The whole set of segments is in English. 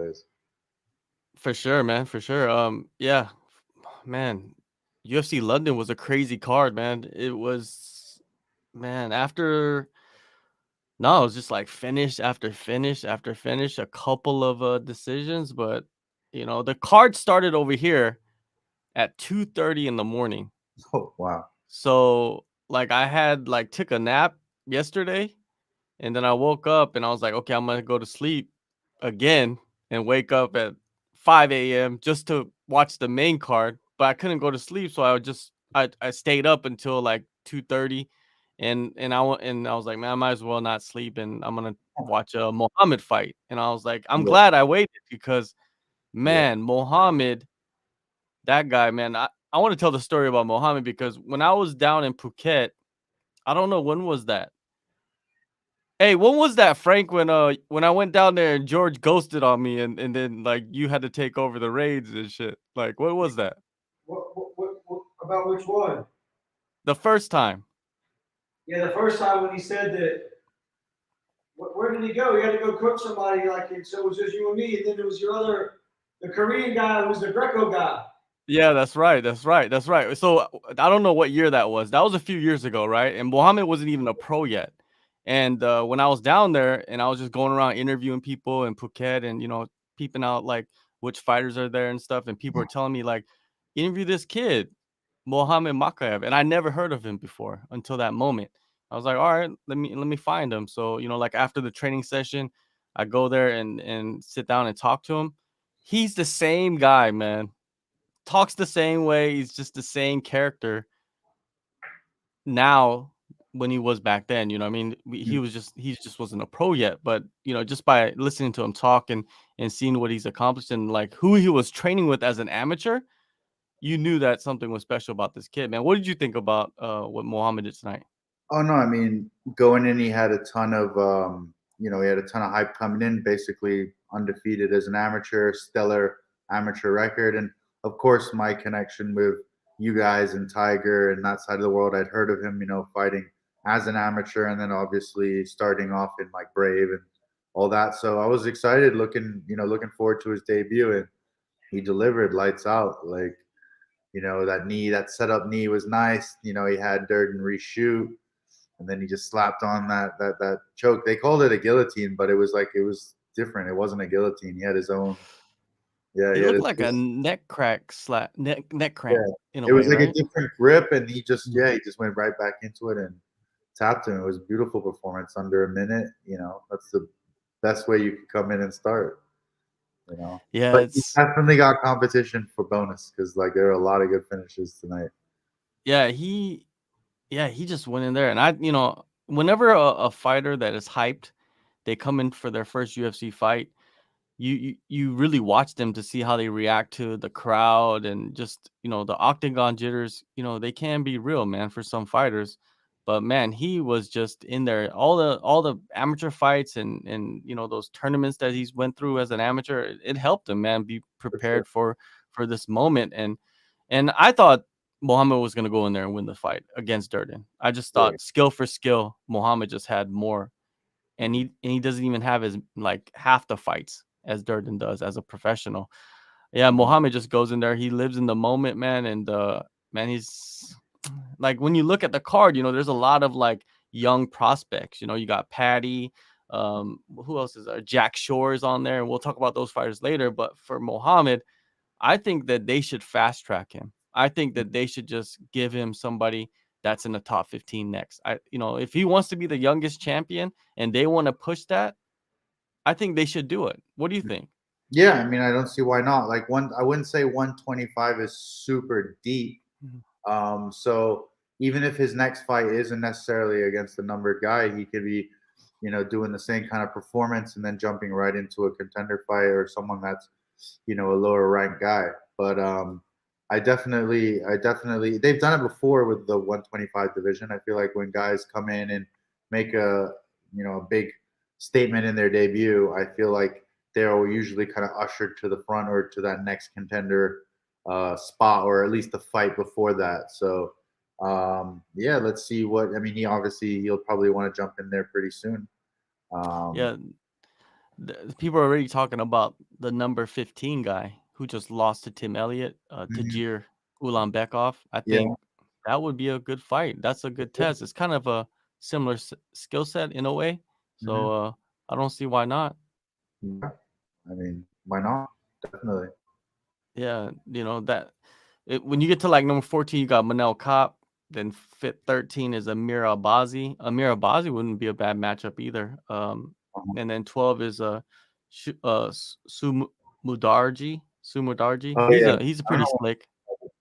ways. For sure, man. For sure. Yeah, man. UFC London was a crazy card, man. It was, man. After no, it was just like finish after finish after finish. A couple of decisions, but the card started over here at 2:30 in the morning. Oh wow. So like I had like took a nap yesterday, and then I woke up and I was like, okay, I'm gonna go to sleep again and wake up at 5 a.m. just to watch the main card. But I couldn't go to sleep, so I stayed up until like 2:30, and I was like, man, I might as well not sleep, and I'm gonna watch a Muhammad fight. And I was like, I'm Yeah, glad I waited because yeah. man, Muhammad, that guy, man. I want to tell the story about Muhammad because when I was down in Phuket, I don't know when was that. Hey, when was that, Frank? When I went down there and George ghosted on me, and then like you had to take over the raids and shit. Like, what was that? What about which one? The first time. Yeah, the first time when he said that. Where did he go? He had to go cook somebody like it. So it was just you and me, and then there was your other, the Korean guy who was the Greco guy. Yeah, that's right. That's right. That's right. So I don't know what year that was. That was a few years ago, right? And Mohammed wasn't even a pro yet. And when I was down there and I was just going around interviewing people in Phuket and peeping out like which fighters are there and stuff, and people were telling me like, interview this kid, Mohammed Makayev, and I never heard of him before until that moment. I was like, all right, let me find him. So like after the training session, I go there and sit down and talk to him. He's the same guy, man, talks the same way. He's just the same character now when he was back then. I mean, he just wasn't a pro yet, but just by listening to him talk and seeing what he's accomplished and like who he was training with as an amateur, you knew that something was special about this kid, man. What did you think about what Mohammed did tonight? Oh no, I mean, going in, he had a ton of he had a ton of hype coming in. Basically, undefeated as an amateur, stellar amateur record, and of course, my connection with you guys and Tiger and that side of the world. I'd heard of him, fighting as an amateur, and then obviously starting off in like Brave and all that. So I was excited, looking forward to his debut, and he delivered lights out. Like, that setup knee was nice. He had Durden reshoot, and then he just slapped on that choke. They called it a guillotine, but it was different. It wasn't a guillotine. He had his own. Yeah, It he had looked like a his neck crack neck yeah. crank in a It was way, like a right? different grip, and he just went right back into it and tapped him. It was a beautiful performance under a minute. That's the best way you could come in and start. Yeah, But he it's definitely got competition for bonus because like there are a lot of good finishes tonight. yeah, he just went in there, and whenever a fighter that is hyped, they come in for their first UFC fight, you really watch them to see how they react to the crowd and just the octagon jitters. They can be real, man, for some fighters. But man, he was just in there all the amateur fights and those tournaments that he's went through as an amateur. It helped him, man, be For sure. prepared for this moment. And I thought Mohammed was going to go in there and win the fight against Durden. I just Yeah. thought skill for skill, Mohammed just had more, and he doesn't even have as like half the fights as Durden does as a professional. Yeah, Mohammed just goes in there. He lives in the moment, man, and man, he's like when you look at the card, there's a lot of like young prospects. You got Paddy. Who else is there? Jack Shore is on there, and we'll talk about those fighters later. But for Mohammed, I think that they should fast track him. I think that they should just give him somebody that's in the top 15 next. If he wants to be the youngest champion and they want to push that, I think they should do it. What do you think? Yeah, I mean, I don't see why not. Like I wouldn't say 125 is super deep. Mhm. So even if his next fight isn't necessarily against a numbered guy, he could be, doing the same kind of performance and then jumping right into a contender fight or someone that's, a lower ranked guy. But I definitely, they've done it before with the 125 division. I feel like when guys come in and make a big statement in their debut, I feel like they're usually kind of ushered to the front or to that next contender spot, or at least the fight before that. So yeah, let's see what. I mean, he'll probably want to jump in there pretty soon. Um, Yeah, people are already talking about the number 15 guy who just lost to Tim Elliott, Mhm. Tajir Ulanbekov. I Yeah. think that would be a good fight. That's a good test. It's kind of a similar skill set in a way. So I don't see why not. Yeah. I mean, why not? Definitely. Yeah, when you get to like number 14, you got Manel Kopp. Then fit 13 is Amir Abazi. Amir Abazi wouldn't be a bad matchup either. And then 12 is Mudarji. Oh He's yeah. he's a I don't pretty know. slick.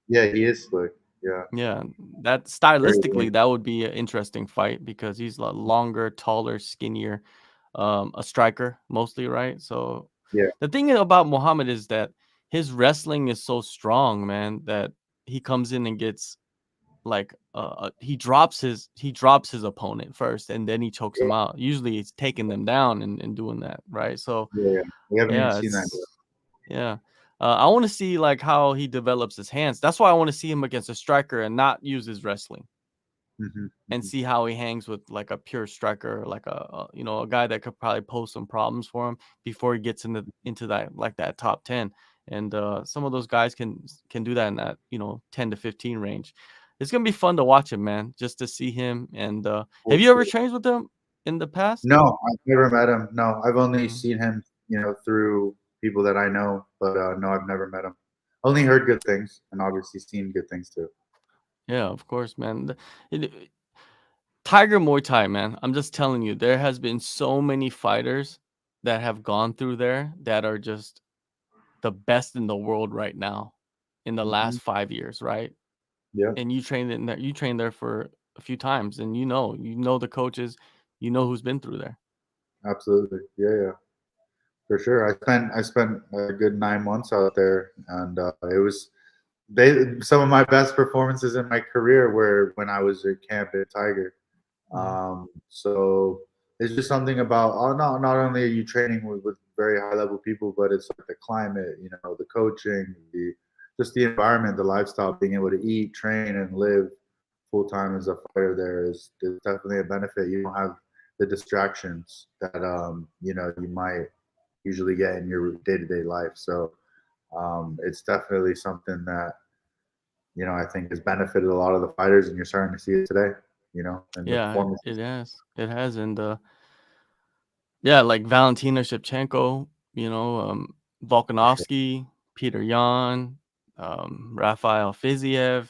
Yeah, he is slick. Yeah. Yeah, that Very stylistically lean. that would be an interesting fight because he's a longer, taller, skinnier, a striker mostly, right? So Yeah. the thing about Muhammad is that his wrestling is so strong, man, that he comes in and gets like he drops his opponent first and then he chokes Yeah. him out. Usually it's taking them down and doing that, right? So Yeah. We haven't even yeah, seen that yet. yeah. I want to see like how he develops his hands. That's why I want to see him against a striker and not use his wrestling and Mhm. see how he hangs with like a pure striker, like a guy that could probably pose some problems for him before he gets into that like that top 10. And some of those guys can do that in that 10 to 15 range. It's gonna be fun to watch him, man, just to see him. And have you ever trained with him in the past? No, I've never met him. No, I've only Mm. seen him, through people that I know, but no, I've never met him. Only heard good things, and obviously seen good things too. Yeah, of course, man. Tiger Muay Thai, man. I'm just telling you, there has been so many fighters that have gone through there that are just the best in the world right now in the Mhm. last 5 years, right? Yeah, And you trained there for a few times and you know the coaches, you know who's been through there. absolutely. Yeah, yeah, for sure. I spent a good 9 months out there, and it was some of my best performances in my career were when I was at camp at Tiger. Mhm. So it's just something about not only are you training with very high level people, but it's like the climate, the coaching, just the environment, the lifestyle, being able to eat, train, and live full time as a fighter there is definitely a benefit. You don't have the distractions that you might usually get in your day to day life. So it's definitely something that I think has benefited a lot of the fighters, and you're starting to see it today. And the Yeah, it performances. has. It has. And yeah, like Valentina Shevchenko, Volkanovski, Peter Yan, Rafael Fiziev.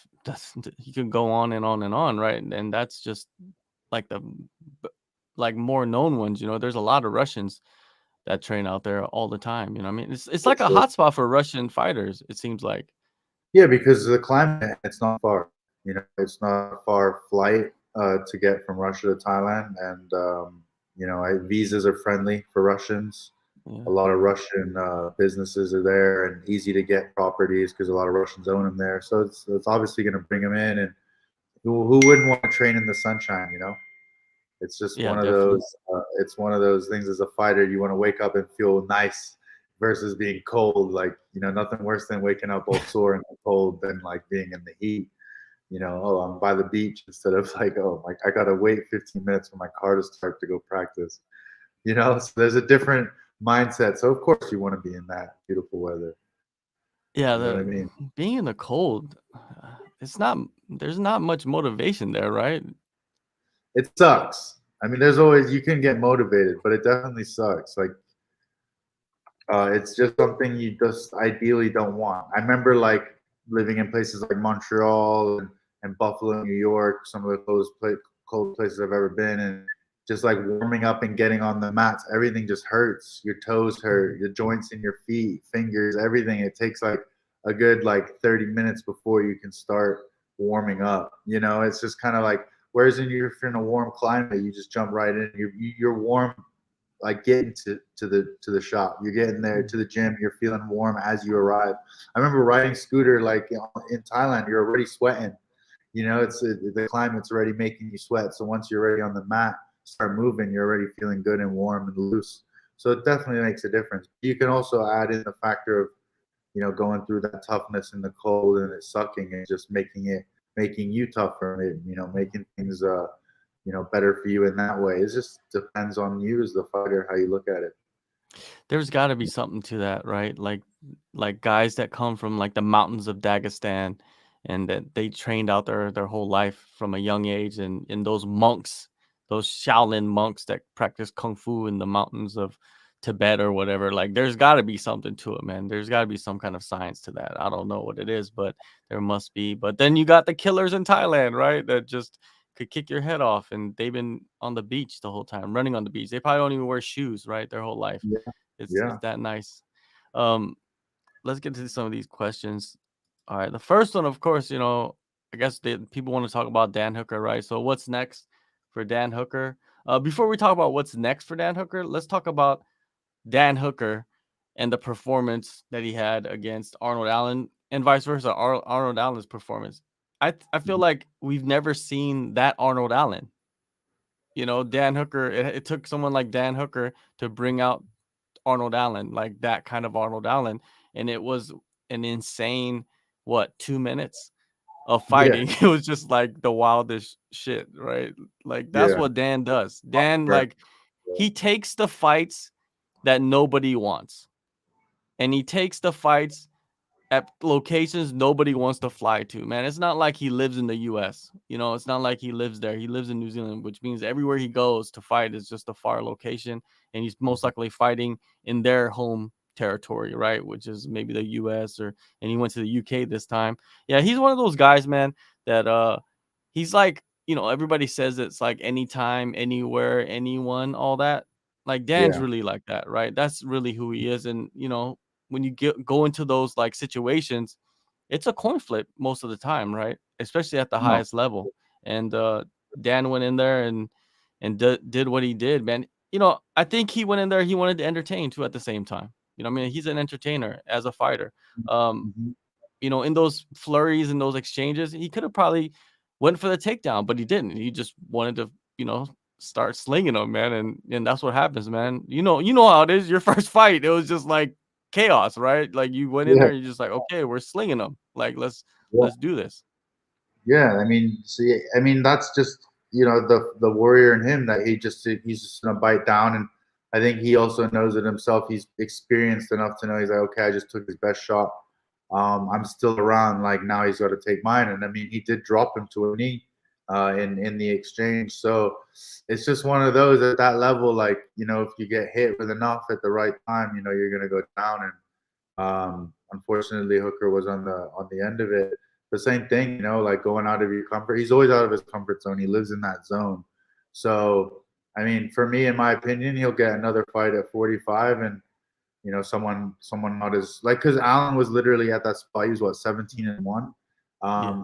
You can go on and on and on, right? And that's just like like more known ones. There's a lot of Russians that train out there all the time. I mean, it's For like a sure. hotspot for Russian fighters. It seems like. Yeah, because the climate, it's not far. It's not a far flight to get from Russia to Thailand, and visas are friendly for Russians. A Yeah. lot of Russian businesses are there, and easy to get properties because a lot of Russians own them there. So it's obviously going to bring them in, and who wouldn't want to train in the sunshine? It's just Yeah, one of definitely. those. It's one of those things. As a fighter, you want to wake up and feel nice versus being cold. Like nothing worse than waking up all sore and cold than like being in the heat. Oh, I'm by the beach instead of like, oh, like I gotta wait 15 minutes for my car to start to go practice. So there's a different mindset. So of course you want to be in that beautiful weather. Yeah, You know what I mean? being in the cold, it's not. There's not much motivation there, right? It sucks. I mean, there's always you can get motivated, but it definitely sucks. Like it's just something you just ideally don't want. I remember like living in places like Montreal and Buffalo, New York, some of the cold places I've ever been, and just like warming up and getting on the mats, everything just hurts. Your toes hurt, your joints in your feet, fingers, everything. It takes like a good like 30 minutes before you can start warming up. It's just kind of like, whereas if you're in a warm climate, you just jump right in. You're warm like getting to the shop. You're getting there to the gym. You're feeling warm as you arrive. I remember riding scooter like in Thailand. You're already sweating. It's the climate's already making you sweat. So once you're already on the mat, start moving. You're already feeling good and warm and loose. So it definitely makes a difference. You can also add in the factor of going through that toughness in the cold and it sucking and just making you tougher. Making things better for you in that way. It just depends on you as the fighter how you look at it. There's got to be something to that, right? Like guys that come from like the mountains of Dagestan and that they trained out their whole life from a young age, and those monks, those Shaolin monks that practice kung fu in the mountains of Tibet or whatever. Like there's got to be something to it, man. There's got to be some kind of science to that. I don't know what it is, but there must be. But then you got the killers in Thailand, right? That just could kick your head off, and they've been on the beach the whole time, running on the beach. They probably don't even wear shoes, right? Their whole life. Yeah, It's yeah. that nice. Um, let's get to some of these questions. All right, the first one, of course, I guess people want to talk about Dan Hooker, right? So what's next for Dan Hooker? Before we talk about what's next for Dan Hooker, let's talk about Dan Hooker and the performance that he had against Arnold Allen, and vice versa, Arnold Allen's performance. I feel like we've never seen that Arnold Allen. Dan Hooker, it took someone like Dan Hooker to bring out Arnold Allen, like that kind of Arnold Allen. And it was an insane, 2 minutes of fighting. It was just like the wildest shit, right? Like that's Yeah. what Dan does. Dan, Right. like, he takes the fights that nobody wants, and he takes the fights at locations nobody wants to fly to, man. It's not like he lives in the US. It's not like he lives there. He lives in New Zealand, which means everywhere he goes to fight is just a far location, and he's most likely fighting in their home territory, right? Which is maybe the US, and he went to the UK this time. Yeah, he's one of those guys, man, that he's like, everybody says it's like anytime, anywhere, anyone, all that. Like Dan's Yeah. really like that, right? That's really who he is. And when you go into those like situations, it's a coin flip most of the time, right? Especially at the No. highest level. And Dan went in there and did what he did, man. I think he went in there, he wanted to entertain too at the same time. I mean, he's an entertainer as a fighter. Mhm. In those flurries and those exchanges, he could have probably went for the takedown, but he didn't. He just wanted to, start slinging them, man. And that's what happens, man. You know how it is. Your first fight, it was just like chaos, right? Like you went in Yeah. there, you're just like, okay, we're slinging them. Like let's Yeah. do this. Yeah. I mean, see, I mean, that's just the warrior in him, that he's just gonna bite down, and I think he also knows it himself. He's experienced enough to know he's like, okay, I just took his best shot. I'm still around. Like now he's got to take mine, and I mean, he did drop him to a knee in the exchange. So it's just one of those at that level. Like if you get hit with enough at the right time, you're gonna go down. And unfortunately, Hooker was on the end of it. The same thing, like going out of your comfort. He's always out of his comfort zone. He lives in that zone. So, I mean, for me, in my opinion, he'll get another fight at 45, and someone not as like, because Allen was literally at that spot. He was 17-1.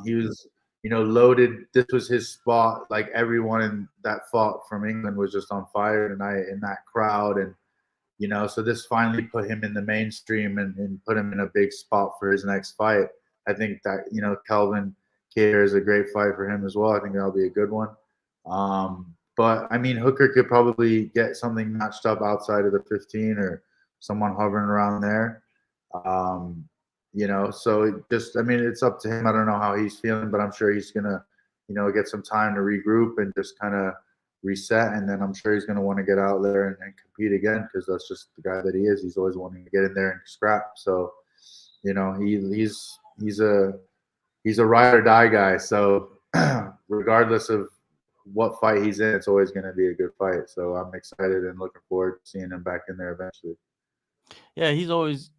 He was loaded. This was his spot. Like everyone in that fought from England was just on fire tonight in that crowd, and so this finally put him in the mainstream and put him in a big spot for his next fight. I think that, Kelvin Kattar is a great fight for him as well. I think that'll be a good one. But I mean, Hooker could probably get something matched up outside of the 15 or someone hovering around there. So I mean, it's up to him. I don't know how he's feeling, but I'm sure he's going to, get some time to regroup and just kind of reset, and then I'm sure he's going to want to get out there and compete again, because that's just the guy that he is. He's always wanting to get in there and scrap. So he's a ride or die guy. So regardless of what fight he's in, it's always going to be a good fight. So I'm excited and looking forward to seeing him back in there eventually. Yeah, he's always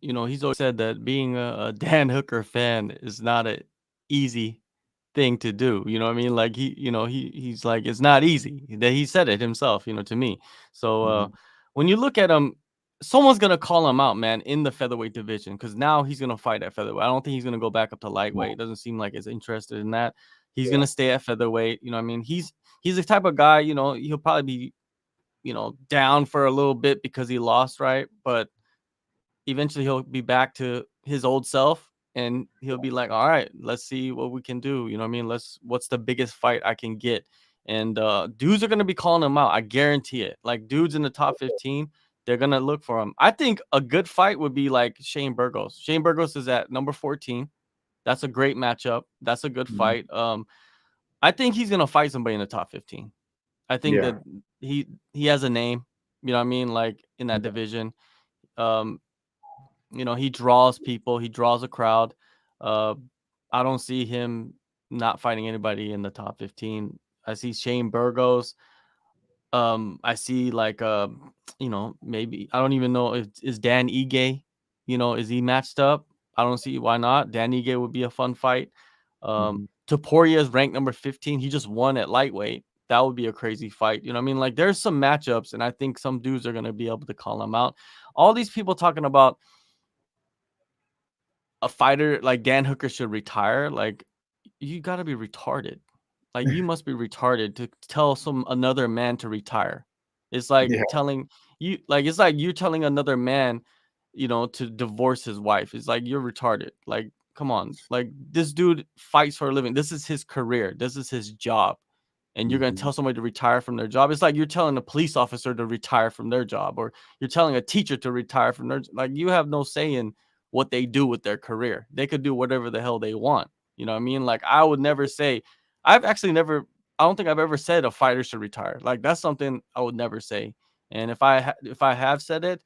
said that being a Dan Hooker fan is not a easy thing to do. You know what I mean? Like he's like, it's not easy. That he said it himself, to me. So when you look at him, someone's gonna call him out, man, in the featherweight division, because now he's gonna fight at featherweight. I don't think he's gonna go back up to lightweight. It doesn't seem like he's interested in that. He's gonna stay at featherweight. You know what I mean? He's the type of guy, he'll probably be, down for a little bit because he lost, right? But eventually he'll be back to his old self, and he'll be like, all right, let's see what we can do. You know what I mean? What's the biggest fight I can get? And dudes are going to be calling him out. I guarantee it. Like dudes in the top 15, they're going to look for him. I think a good fight would be like Shane Burgos. Shane Burgos is at number 14. That's a great matchup. That's a good fight. I think he's going to fight somebody in the top 15. I think that he has a name, you know what I mean? Like in that division. You know, he draws people, he draws a crowd. I don't see him not fighting anybody in the top 15. I see Shane Burgos. I see like you know, maybe I don't even know if is Dan Ige, you know, is he matched up? I don't see why not. Dan Ige would be a fun fight. Topuria is ranked number 15. He just won at lightweight. That would be a crazy fight. You know what I mean? Like there's some matchups, and I think some dudes are gonna be able to call them out. All these people talking about a fighter like Dan Hooker should retire. Like you gotta be retarded. Like you must be retarded to tell another man to retire. It's like Yeah. telling you, like it's like you're telling another man, you know, to divorce his wife. It's like you're retarded. Like, come on. Like this dude fights for a living. This is his career. This is his job. And you're gonna tell somebody to retire from their job. It's like you're telling a police officer to retire from their job, or you're telling a teacher to retire from their, like you have no say in what they do with their career. They could do whatever the hell they want. You know what I mean? Like I would never say, I've actually never, I don't think I've ever said a fighter should retire. Like that's something I would never say. And if I have said it,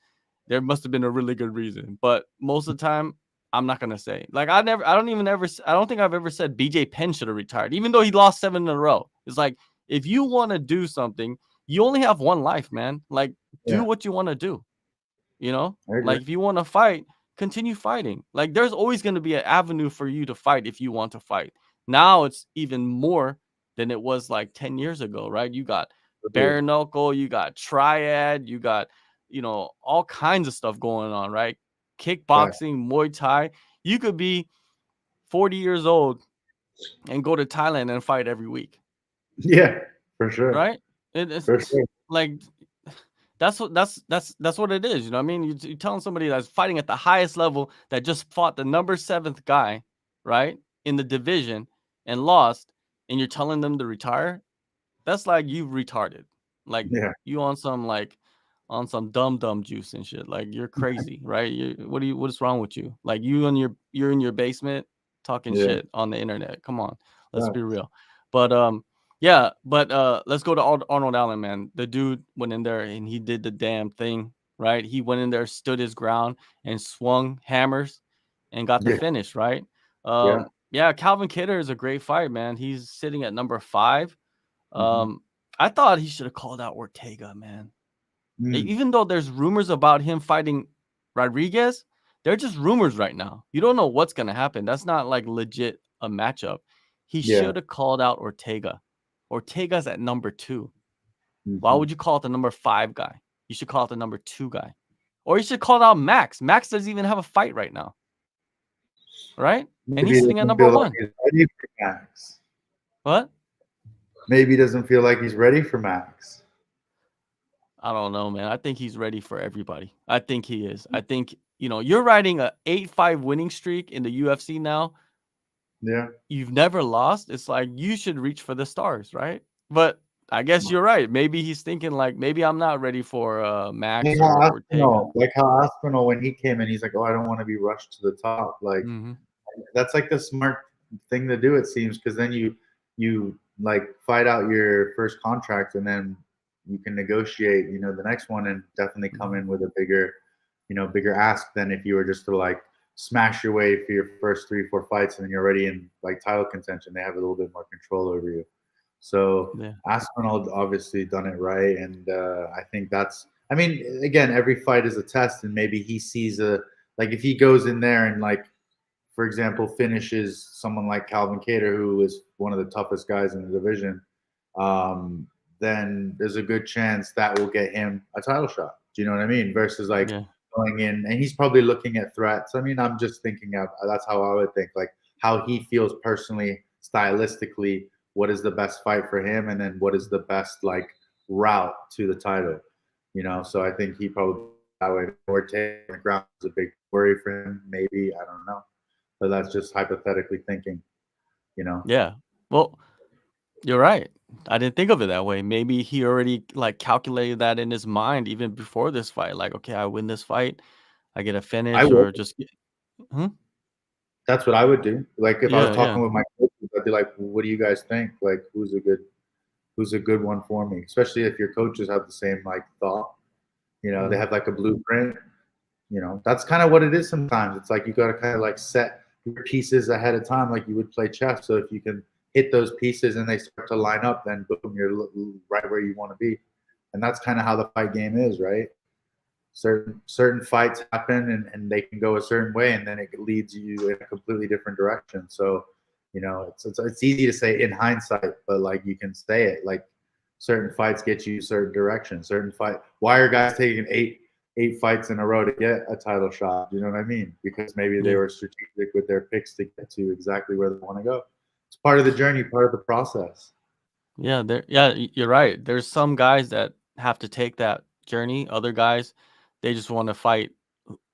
there must have been a really good reason. But most of the time, I'm not gonna say. Like I don't think I've ever said BJ Penn should have retired, even though he lost 7 in a row. It's like if you want to do something, you only have one life, man. Like do what you want to do. You know, like if you want to fight, continue fighting. Like there's always going to be an avenue for you to fight if you want to fight. Now it's even more than it was like 10 years ago, right? You got bare knuckle, you got triad, you got, you know, all kinds of stuff going on, right? Kickboxing, Muay Thai. You could be 40 years old and go to Thailand and fight every week. Yeah, for sure. Right? It's For sure. like that's what it is. You know what I mean? You're telling somebody that's fighting at the highest level that just fought the number 7th guy, right, in the division and lost, and you're telling them to retire. That's like you retarded. Like you on some dumb juice and shit. Like you're crazy, right? What's wrong with you? Like you're in your basement talking shit on the internet. Come on, let's be real. But let's go to Arnold Allen, man. The dude went in there and he did the damn thing, right? He went in there, stood his ground, and swung hammers and got the finish, right? Calvin Kattar is a great fight, man. He's sitting at number 5. I thought he should have called out Ortega, man. Even though there's rumors about him fighting Rodriguez, they're just rumors right now. You don't know what's going to happen. That's not like legit a matchup. He should have called out Ortega. Ortega's at number 2. Why would you call it the number 5 guy? You should call it the number 2 guy. Or you should call out Max. Max doesn't even have a fight right now. Right? Maybe and he's sitting at number 1. Like he's ready for Max. What? Maybe he doesn't feel like he's ready for Max. I don't know, man. I think he's ready for everybody. I think he is. I think, you know, you're riding a 8-5 winning streak in the UFC now. Yeah. You've never lost. It's like you should reach for the stars, right? But I guess you're right. Maybe he's thinking like, maybe I'm not ready for Max or Ortega. Like how Aspinall, when he came in, he's like, oh, I don't want to be rushed to the top. Like that's like the smart thing to do, it seems, because then you like fight out your first contract and then you can negotiate, you know, the next one and definitely come in with a bigger ask than if you were just to like smash your way for your first 3-4 fights and then you're already in like title contention. They have a little bit more control over you. So Aspinall obviously done it right, and I think that's. I mean, again, every fight is a test, and maybe he sees like if he goes in there and like, for example, finishes someone like Calvin Kattar, who is one of the toughest guys in the division, then there's a good chance that will get him a title shot. Do you know what I mean? Versus like going in, and he's probably looking at threats. I mean, I'm just thinking of that's how I would think, like how he feels personally, stylistically. What is the best fight for him, and then what is the best like route to the title, you know? So I think he probably that way. Ortega on the ground is a big worry for him. Maybe, I don't know, but that's just hypothetically thinking, you know? Yeah. Well, you're right. I didn't think of it that way. Maybe he already like calculated that in his mind even before this fight. Like, okay, I win this fight, I get a finish, or just. That's what I would do. Like if I was talking with my coaches, I'd be like, "What do you guys think? Like, who's a good one for me?" Especially if your coaches have the same like thought. You know, they have like a blueprint. that's kind of what it is sometimes. It's like you got to kind of like set your pieces ahead of time like you would play chess. So if you can hit those pieces and they start to line up, then boom, you're right where you want to be. And that's kind of how the fight game is, right? Certain fights happen and they can go a certain way, and then it leads you in a completely different direction. So, it's easy to say in hindsight, but like you can say it like certain fights get you certain directions. Why are guys taking eight fights in a row to get a title shot? You know what I mean? Because maybe they were strategic with their picks to get to exactly where they want to go. It's part of the journey, part of the process. Yeah, you're right. There's some guys that have to take that journey. Other guys, they just want to fight,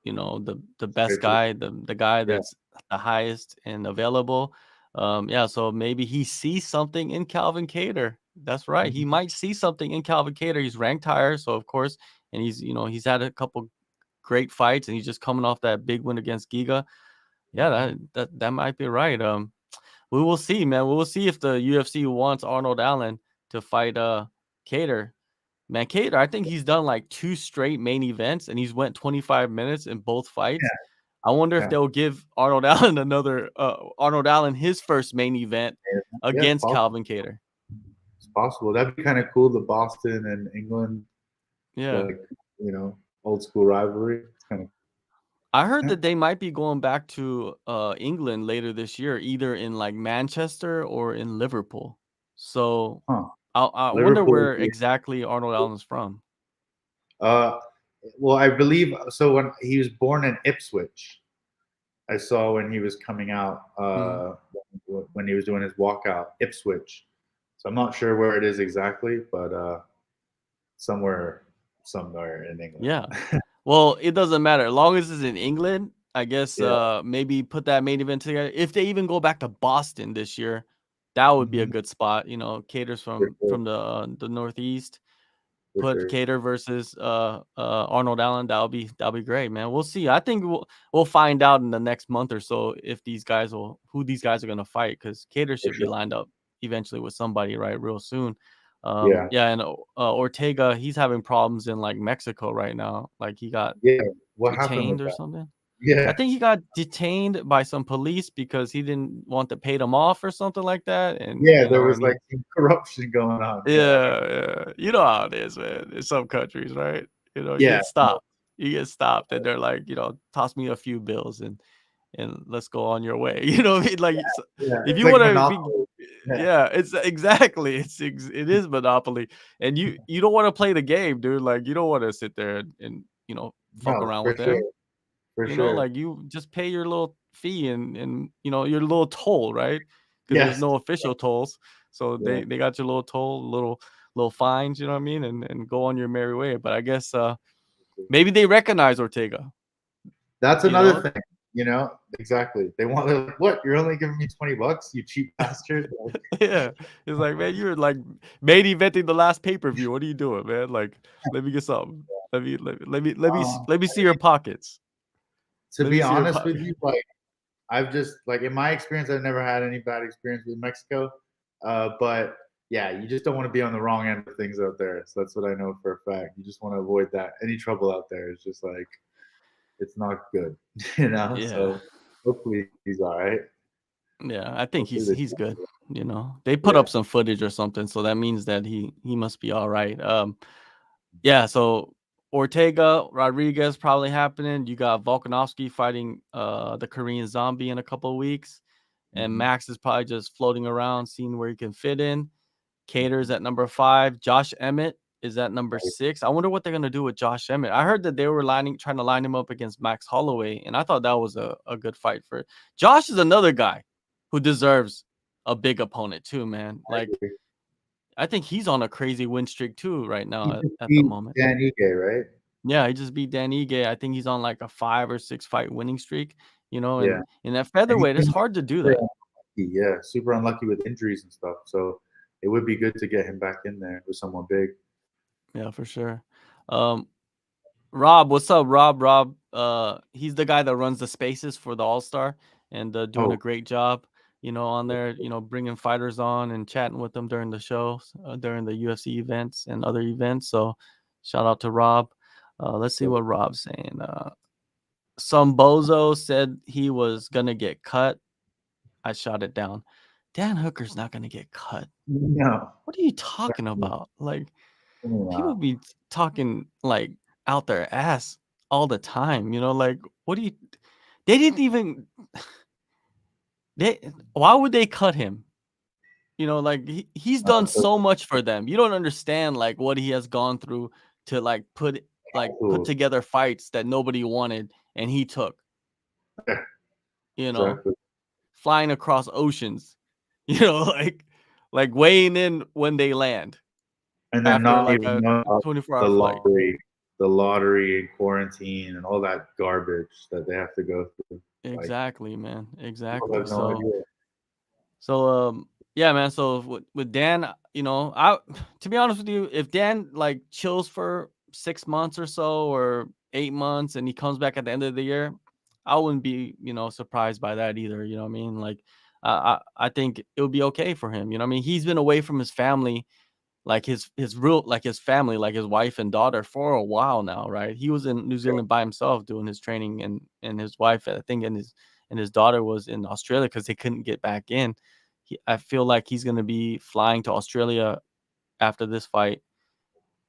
the best guy, the guy that's the highest and available. So maybe he sees something in Calvin Kattar. That's right. He might see something in Calvin Kattar. He's ranked higher, so of course, and he's had a couple great fights, and he's just coming off that big win against Giga. Yeah, that might be right. We will see, man. We will see if the UFC wants Arnold Allen to fight Kattar. Man, Kattar, I think he's done like 2 straight main events, and he's went 25 minutes in both fights. Yeah. I wonder if they'll give Arnold Allen his first main event against Calvin Kattar. It's possible. That'd be kind of cool. The Boston and England, old school rivalry. It's kind of. I heard that they might be going back to England later this year, either in like Manchester or in Liverpool. So I wonder where exactly Arnold Allen's from. Well, I believe so. When he was born in Ipswich, I saw when he was coming out, when he was doing his walkout, Ipswich. So I'm not sure where it is exactly, but somewhere in England. Yeah. Well, it doesn't matter. As long as it's in England, I guess maybe put that main event together. If they even go back to Boston this year, that would be a good spot. Kattar's from the Northeast. Put Kattar versus Arnold Allen. That'll be great, man. We'll see. I think we'll find out in the next month or so if who these guys are gonna fight, because Kattar should be lined up eventually with somebody real soon. And Ortega, he's having problems in like Mexico right now. Like he got detained or something. Yeah, I think he got detained by some police because he didn't want to pay them off or something like that. And there was like some corruption going on. Yeah. You know how it is, man. In some countries, right? You get stopped. You get stopped, and they're like, toss me a few bills and let's go on your way. You know what I mean? Like, if you want to be, it's exactly it is monopoly, and you don't want to play the game, dude. Like, you don't want to sit there and fuck around with them. For sure. Like, you just pay your little fee and your little toll, right? Because there's no official tolls, so they got your little toll, little fines. You know what I mean? And go on your merry way. But I guess maybe they recognize Ortega. That's another thing. Exactly. They want to, what? You're only giving me $20, you cheap bastard. Yeah, it's like, man, you're like main eventing the last pay-per-view. What are you doing, man? Like, let me get something. Let me see your pockets. To be honest with you, like, I've just, like, in my experience, I've never had any bad experience with Mexico. But yeah, you just don't want to be on the wrong end of things out there. So that's what I know for a fact. You just want to avoid that. Any trouble out there is just like, it's not good, Yeah. So hopefully he's all right. Yeah, I think he's good. They put up some footage or something, so that means that he must be all right. So Ortega, Rodriguez probably happening. You got Volkanovski fighting the Korean Zombie in a couple of weeks, and Max is probably just floating around, seeing where he can fit in. Kattar's at number 5. Josh Emmett is at number 6. I wonder what they're gonna do with Josh Emmett. I heard that they were trying to line him up against Max Holloway, and I thought that was a good fight for Josh. Is another guy who deserves a big opponent too, man. Like, I think he's on a crazy win streak too right now at the moment. Dan Ige, right? Yeah, he just beat Dan Ige. I think he's on like a 5 or 6 fight winning streak. And in that featherweight, it's hard to do that. Yeah, super unlucky with injuries and stuff. So it would be good to get him back in there with someone big. Yeah, for sure. Rob, what's up, Rob? Rob, he's the guy that runs the spaces for the AllStar and doing a great job, on there, bringing fighters on and chatting with them during the shows, during the UFC events and other events. So shout out to Rob. Let's see what Rob's saying. some bozo said he was gonna get cut. I shot it down. Dan Hooker's not gonna get cut. No. What are you talking about? Like, people Wow. be talking like out their ass all the time. Like, what do you? They didn't even. Why would they cut him? Like he's done so much for them. You don't understand like what he has gone through to like put together fights that nobody wanted and he took. Exactly. Flying across oceans, like weighing in when they land. And then After not like even a know about 24-hour flight. the lottery and quarantine and all that garbage that they have to go through. Exactly, man. Exactly. People have no idea. So yeah, man. So with Dan, to be honest with you, if Dan like chills for 6 months or so or 8 months and he comes back at the end of the year, I wouldn't be, surprised by that either. You know what I mean? Like I think it would be okay for him. You know what I mean? He's been away from his family, like his real, like his family, like his wife and daughter for a while now, right? He was in New Zealand by himself doing his training, and his wife, I think, and his daughter was in Australia because they couldn't get back in. I feel like he's going to be flying to Australia after this fight,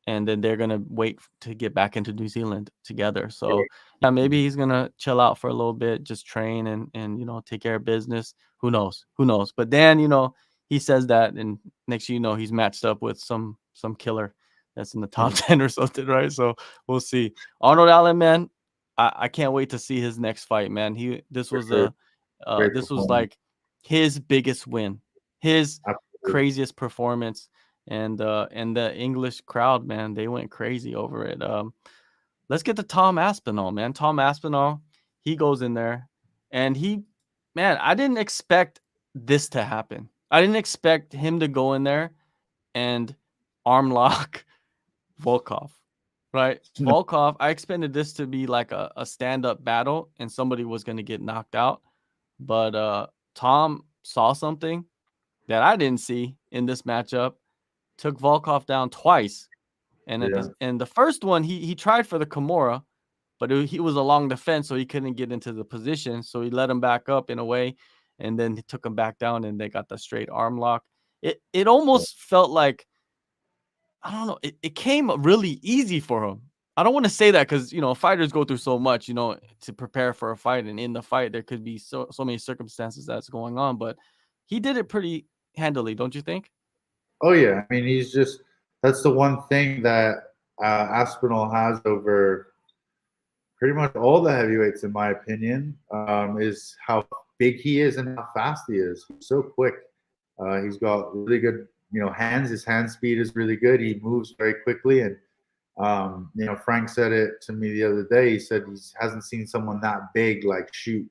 and then they're going to wait to get back into New Zealand together. So yeah, maybe he's going to chill out for a little bit, just train and take care of business. Who knows? But Dan, he says that, and next he's matched up with some killer that's in the top 10 or something, right? So we'll see. Arnold Allen, man, I can't wait to see his next fight, man. This was like his biggest win, his craziest performance, and the English crowd, man, they went crazy over it. Let's get to Tom Aspinall, man. Tom Aspinall, he goes in there, and I didn't expect this to happen. I didn't expect him to go in there and arm lock Volkov, right? Volkov, I expected this to be like a stand-up battle and somebody was going to get knocked out. But Tom saw something that I didn't see in this matchup, took Volkov down twice. And the first one, he tried for the Kimura, but he was along the fence, so he couldn't get into the position. So he let him back up in a way, and then he took him back down, and they got the straight arm lock. It almost felt like, I don't know, it came really easy for him. I don't want to say that because, fighters go through so much, to prepare for a fight. And in the fight, there could be so many circumstances that's going on. But he did it pretty handily, don't you think? Oh, yeah. I mean, that's the one thing that Aspinall has over pretty much all the heavyweights, in my opinion, is how big he is and how fast he is. He's so quick. He's got really good, hands. His hand speed is really good. He moves very quickly. And, Frank said it to me the other day. He said he hasn't seen someone that big, like shoot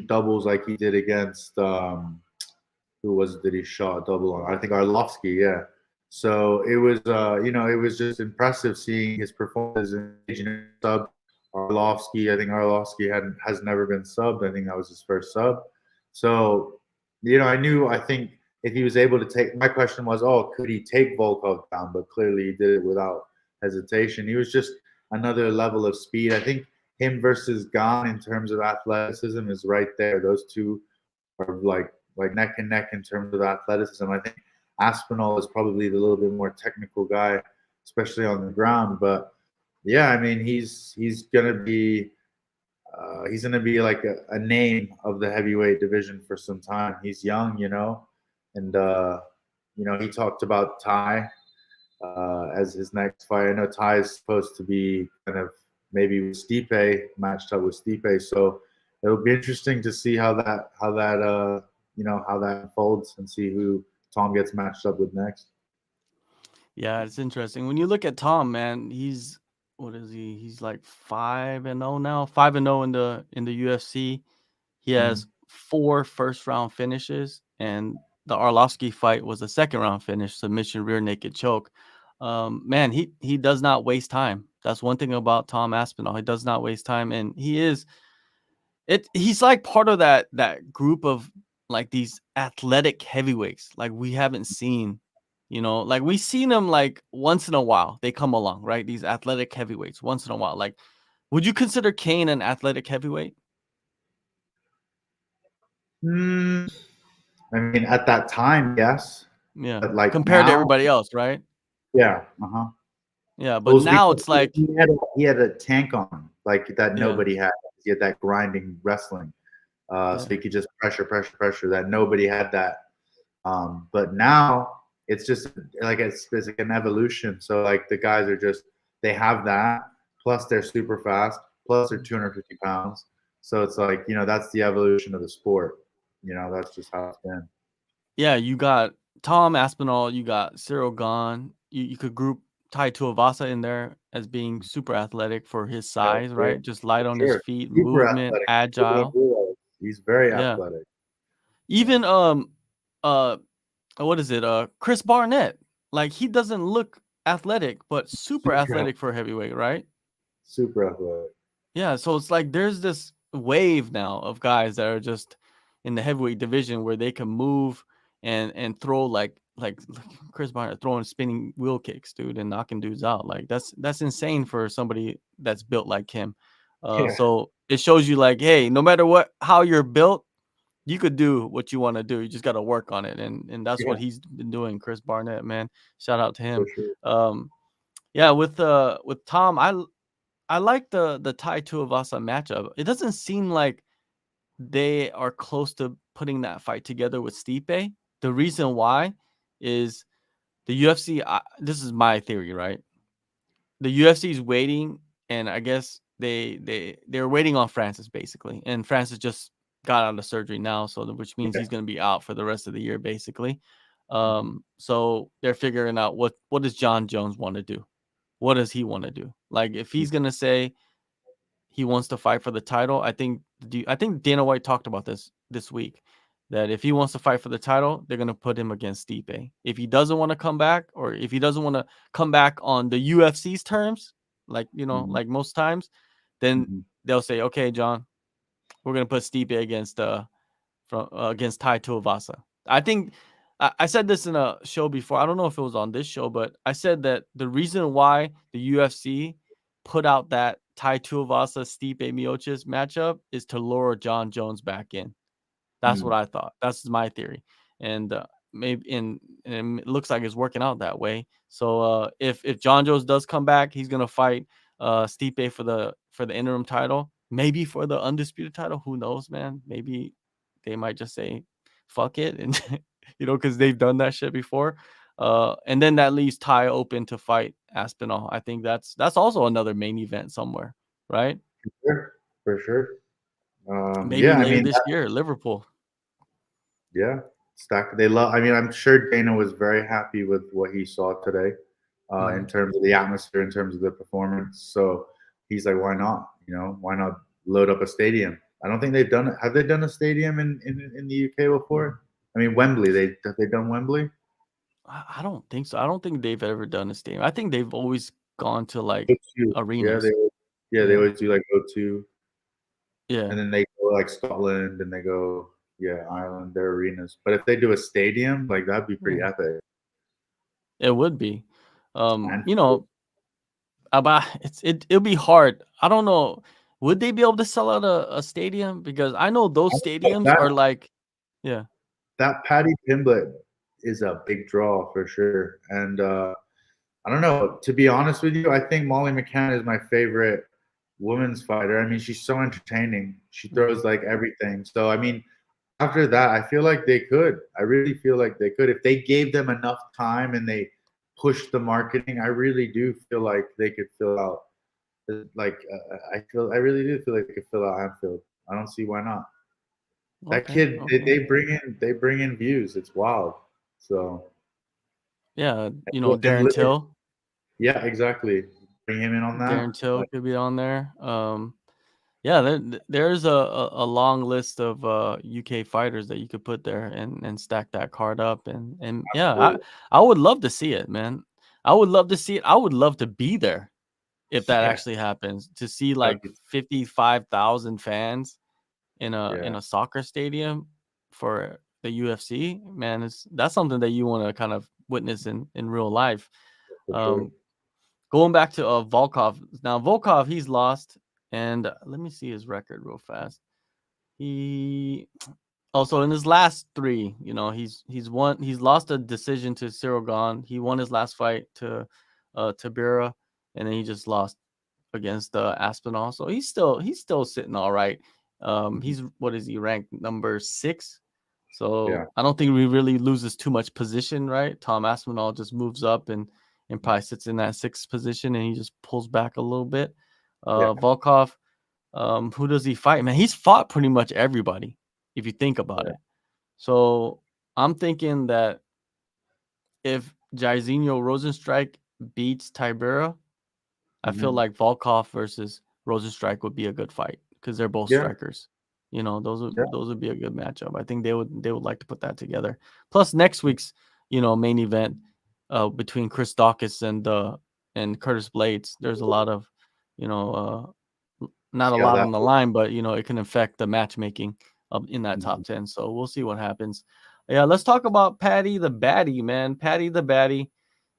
doubles like he did against, who was it that he shot a double on? I think Arlovsky, yeah. So it was, it was just impressive seeing his performance in sub. Arlovsky, I think Arlovsky has never been subbed. I think that was his first sub. So, I think if he was able to take, my question was, could he take Volkov down? But clearly he did it without hesitation. He was just another level of speed. I think him versus Gane in terms of athleticism is right there. Those two are like neck and neck in terms of athleticism. I think Aspinall is probably the little bit more technical guy, especially on the ground. But yeah, I mean, he's gonna be like a name of the heavyweight division for some time. He's young, and he talked about Ty as his next fight. I know Ty is supposed to be kind of maybe with Stipe, matched up with Stipe, so it'll be interesting to see how that unfolds and see who Tom gets matched up with next. Yeah, it's interesting. When you look at Tom, man, he's He's like 5-0 now, 5-0 in the UFC. He has 4 first-round finishes, and the Arlovsky fight was a second-round finish, submission, rear naked choke. Man, he does not waste time. That's one thing about Tom Aspinall. He does not waste time, and he's like part of that group of like these athletic heavyweights like we haven't seen. Like we've seen them like once in a while. They come along, right? These athletic heavyweights once in a while. Like Would you consider Kane an athletic heavyweight? I mean, at that time, yes. Yeah, But like compared to now, everybody else, right? yeah, Yeah, It but was now because it's like, he had a tank on him, like that yeah, nobody had. He had that grinding wrestling, so yeah, he could just pressure. That nobody had that. But now it's just like it's like an evolution. So like the guys are just they have that. Plus they're super fast. Plus they're 250 pounds. So it's like that's the evolution of the sport. That's just how it's been. yeah. You got Tom Aspinall, you got Cyril Gahn. You could group Tai Tuivasa in there as being super athletic for his Yeah, size, sure, right? Just light for on his sure. feet, Super movement, athletic. People don't agile. realize he's very Yeah. athletic. Even what is it? Chris Barnett. Like he doesn't look athletic, but super athletic for heavyweight, right? Super athletic. Yeah, so it's like there's this wave now of guys that are just in the heavyweight division where they can move and throw like Chris Barnett throwing spinning wheel kicks, dude, and knocking dudes out. Like that's insane for somebody that's built like him. Yeah. So it shows you like, hey, no matter how you're built, you could do what you want to do. You just got to work on it, and that's what he's been doing. Chris Barnett, man, shout out to him. For sure. Yeah, with Tom, I like the Tai Tuivasa matchup. It doesn't seem like they are close to putting that fight together with Stipe. The reason why is the UFC. This is my theory, right? The UFC is waiting, and I guess they're waiting on Francis basically, and Francis just got out of surgery now, so which means he's going to be out for the rest of the year basically. So they're figuring out what does John Jones want to do? What does he want to do? Like if he's going to say he wants to fight for the title, I think Dana White talked about this week, that if he wants to fight for the title, they're going to put him against Stipe. If he doesn't want to come back, or if he doesn't want to come back on the UFC's terms, like like most times, then they'll say, okay, John, we're going to put Stipe against against Tai Tuivasa. I think I said this in a show before. I don't know if it was on this show, but I said that the reason why the UFC put out that Tai Tuivasa Stipe Miocic matchup is to lure John Jones back in. That's what I thought. That's my theory, and maybe and it looks like it's working out that way. So if John Jones does come back, he's gonna fight Stipe for the interim title, maybe for the undisputed title. Who knows, man? Maybe they might just say fuck it, and because they've done that shit before. And then that leaves Tai open to fight Aspinall. I think that's also another main event somewhere, right? For sure. Maybe later this year, Liverpool. Yeah, stack. They love. I mean, I'm sure Dana was very happy with what he saw today, in terms of the atmosphere, in terms of the performance. So he's like, why not? Why not load up a stadium? I don't think they've done it. Have they done a stadium in the UK before? I mean, Wembley. Have they done Wembley? I don't think so. I don't think they've ever done a stadium. I think they've always gone to like O2. arenas. They always do like O2. Yeah. And then they go like Scotland and they go Ireland, their arenas. But if they do a stadium, like that'd be pretty epic. It would be. About it'll be hard. I don't know. Would they be able to sell out a stadium? Because I know those stadiums are like, yeah. That Paddy Pimblett is a big draw for sure. And I don't know. To be honest with you, I think Molly McCann is my favorite women's fighter. I mean, she's so entertaining. She throws like everything. So I mean, after that, I feel like they could. I really feel like they could if they gave them enough time and they pushed the marketing. I really do feel like they could fill out. Like I really do feel like they could fill out Anfield. I don't see why not. That kid, they bring in views. It's wild. So yeah, Darren Till. Yeah, exactly. Bring him in on that. Darren Till could be on there. Yeah, there's a long list of UK fighters that you could put there and stack that card up and yeah, I would love to see it, man. I would love to see it. I would love to be there if that actually happens, to see like 55,000 fans in a soccer stadium for the UFC. Man, that's something that you want to kind of witness in real life. Going back to Volkov. Now Volkov, he's lost. And let me see his record real fast. He also in his last 3, he's lost a decision to Cyril Gane. He won his last fight to Tabira, and then he just lost against Aspinall. So he's still sitting all right. He's what is he ranked number 6? So Yeah. I don't think he really loses too much position, right? Tom Aspinall just moves up and probably sits in that 6th position, and he just pulls back a little bit. Volkov, who does he fight? Man, he's fought pretty much everybody if you think about it. So I'm thinking that if Jairzinho Rosenstrike beats Tibera, I feel like Volkov versus Rosenstrike would be a good fight because they're both strikers. Those would be a good matchup. I think they would like to put that together. Plus next week's main event between Chris Daukaus and Curtis Blades. There's a lot of not a lot on the line, but it can affect the matchmaking in that top 10. So we'll see what happens. Yeah, let's talk about Paddy the Baddy, man. Paddy the Baddy.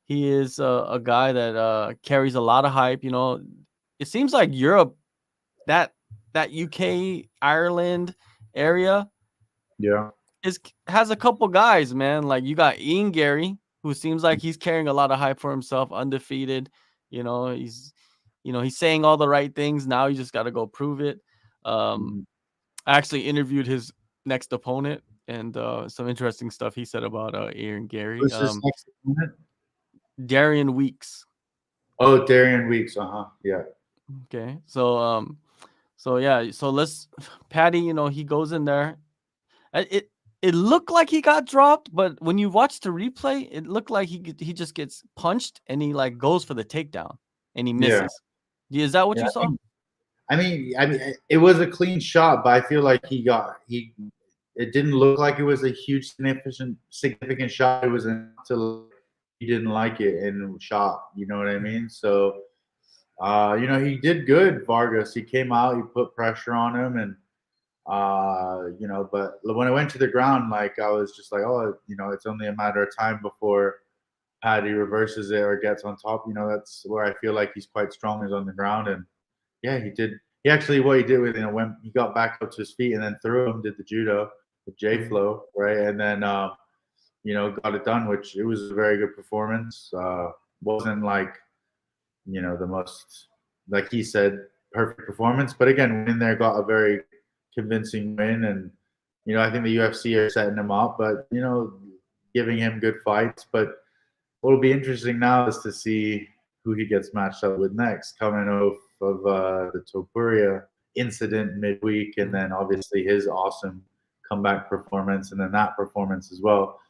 He is a guy that carries a lot of hype. It seems like Europe, that UK, Ireland area, has a couple guys, man. Like you got Ian Gary, who seems like he's carrying a lot of hype for himself, undefeated. He's saying all the right things. Now you just got to go prove it. I actually interviewed his next opponent, and some interesting stuff he said about Ian Gary. Who's his next opponent? Darian Weeks. Oh, Darian Weeks. Yeah. Okay. So let's Paddy, he goes in there. It looked like he got dropped, but when you watch the replay, it looked like he just gets punched and he like goes for the takedown and he misses. Is that what you saw? I mean, it was a clean shot, but I feel like it didn't look like it was a huge significant shot. It was until he didn't like it and shot. You know what I mean? So, he did good, Vargas. He came out, he put pressure on him, and but when I went to the ground, like I was just like, it's only a matter of time before Paddy reverses it or gets on top. That's where I feel like he's quite strong, is on the ground. And yeah, he did. He actually, what he did with, when he got back up to his feet and then threw him, did the judo, the J flow, right? And then, got it done, which it was a very good performance. Wasn't like, the most, like he said, perfect performance. But again, went in there, got a very convincing win. And, I think the UFC are setting him up, but, giving him good fights. But what'll be interesting now is to see who he gets matched up with next, coming off of the Topuria incident midweek, and then obviously his awesome comeback performance, and then that performance as well.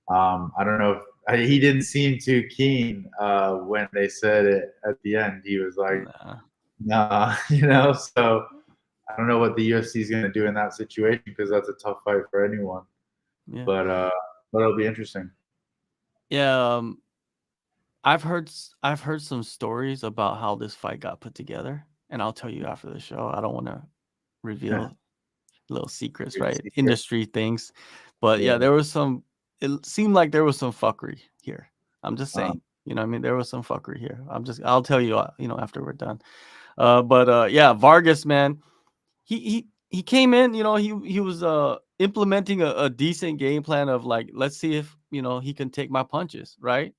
I don't know if he didn't seem too keen when they said it at the end. He was like, nah, so I don't know what the UFC is going to do in that situation, because that's a tough fight for anyone. Yeah. But it'll be interesting. Yeah. I've heard some stories about how this fight got put together, and I'll tell you after the show. I don't want to reveal little secrets, right? Industry things. But yeah, there was some, it seemed like there was some fuckery here. I'm just saying, there was some fuckery here. I'll tell you, after we're done. Yeah, Vargas, man, he came in, he was implementing a decent game plan of like, let's see if, he can take my punches, right?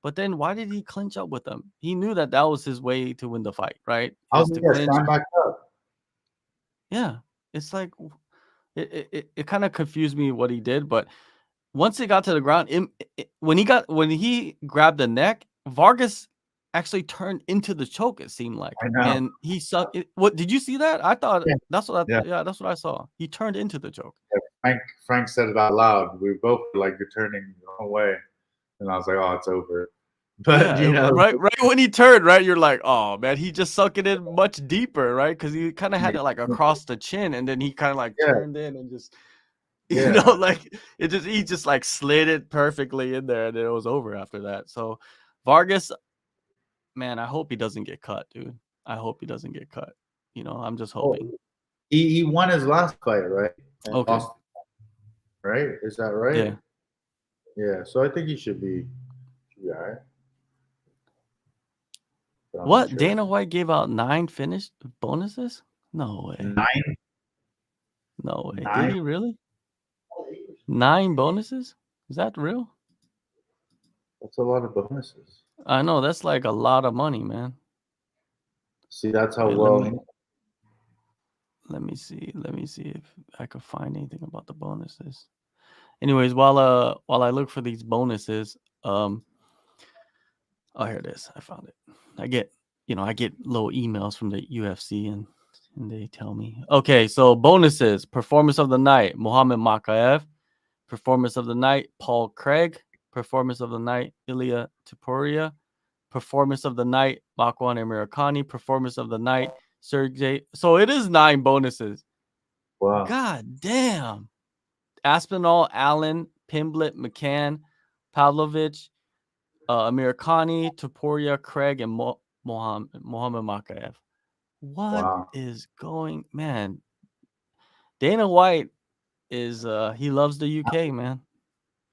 But then why did he clinch up with them? He knew that was his way to win the fight, right? Stand back up. Yeah, it's like it kind of confused me what he did, but once it got to the ground, when he grabbed the neck, Vargas actually turned into the choke. It seemed like, and he saw it. What did you see that? I thought that's what that's what I saw. He turned into the choke. Yeah, Frank said it out loud. We both were like, you're turning the wrong way. And I was like, oh, it's over. But right when he turned, right, you're like, oh man, he just sunk it in much deeper, right? Because he kind of had it like across the chin, and then he kind of like turned in and just, like he just like slid it perfectly in there, and then it was over after that. So Vargas, man, I hope he doesn't get cut, dude. I hope he doesn't get cut. I'm just hoping. He won his last fight, right? And okay. lost, right? Is that right? Yeah. Yeah. So I think he should be all right. but I'm not What? sure. Dana White gave out 9 finished bonuses? No way. 9? No way. 9? Did he really? 9 bonuses? Is that real? That's a lot of bonuses. I know that's like a lot of money, man. See, that's how Wait, well. let me see if I could find anything about the bonuses. Anyways, while I look for these bonuses, oh, here it is. I found it. I get little emails from the UFC and they tell me. Okay, so bonuses: performance of the night, Muhammad Makaev; performance of the night, Paul Craig; performance of the night, Ilya Topuria; performance of the night, Makwan and Miracani; performance of the night, Sergey. So it is 9 bonuses. Wow. God damn. Aspinall, Allen, Pimblett, McCann, Pavlovich, Miracani, Topuria, Craig, and Mohammed Makaev. What is going, man? Dana White is he loves the UK, man.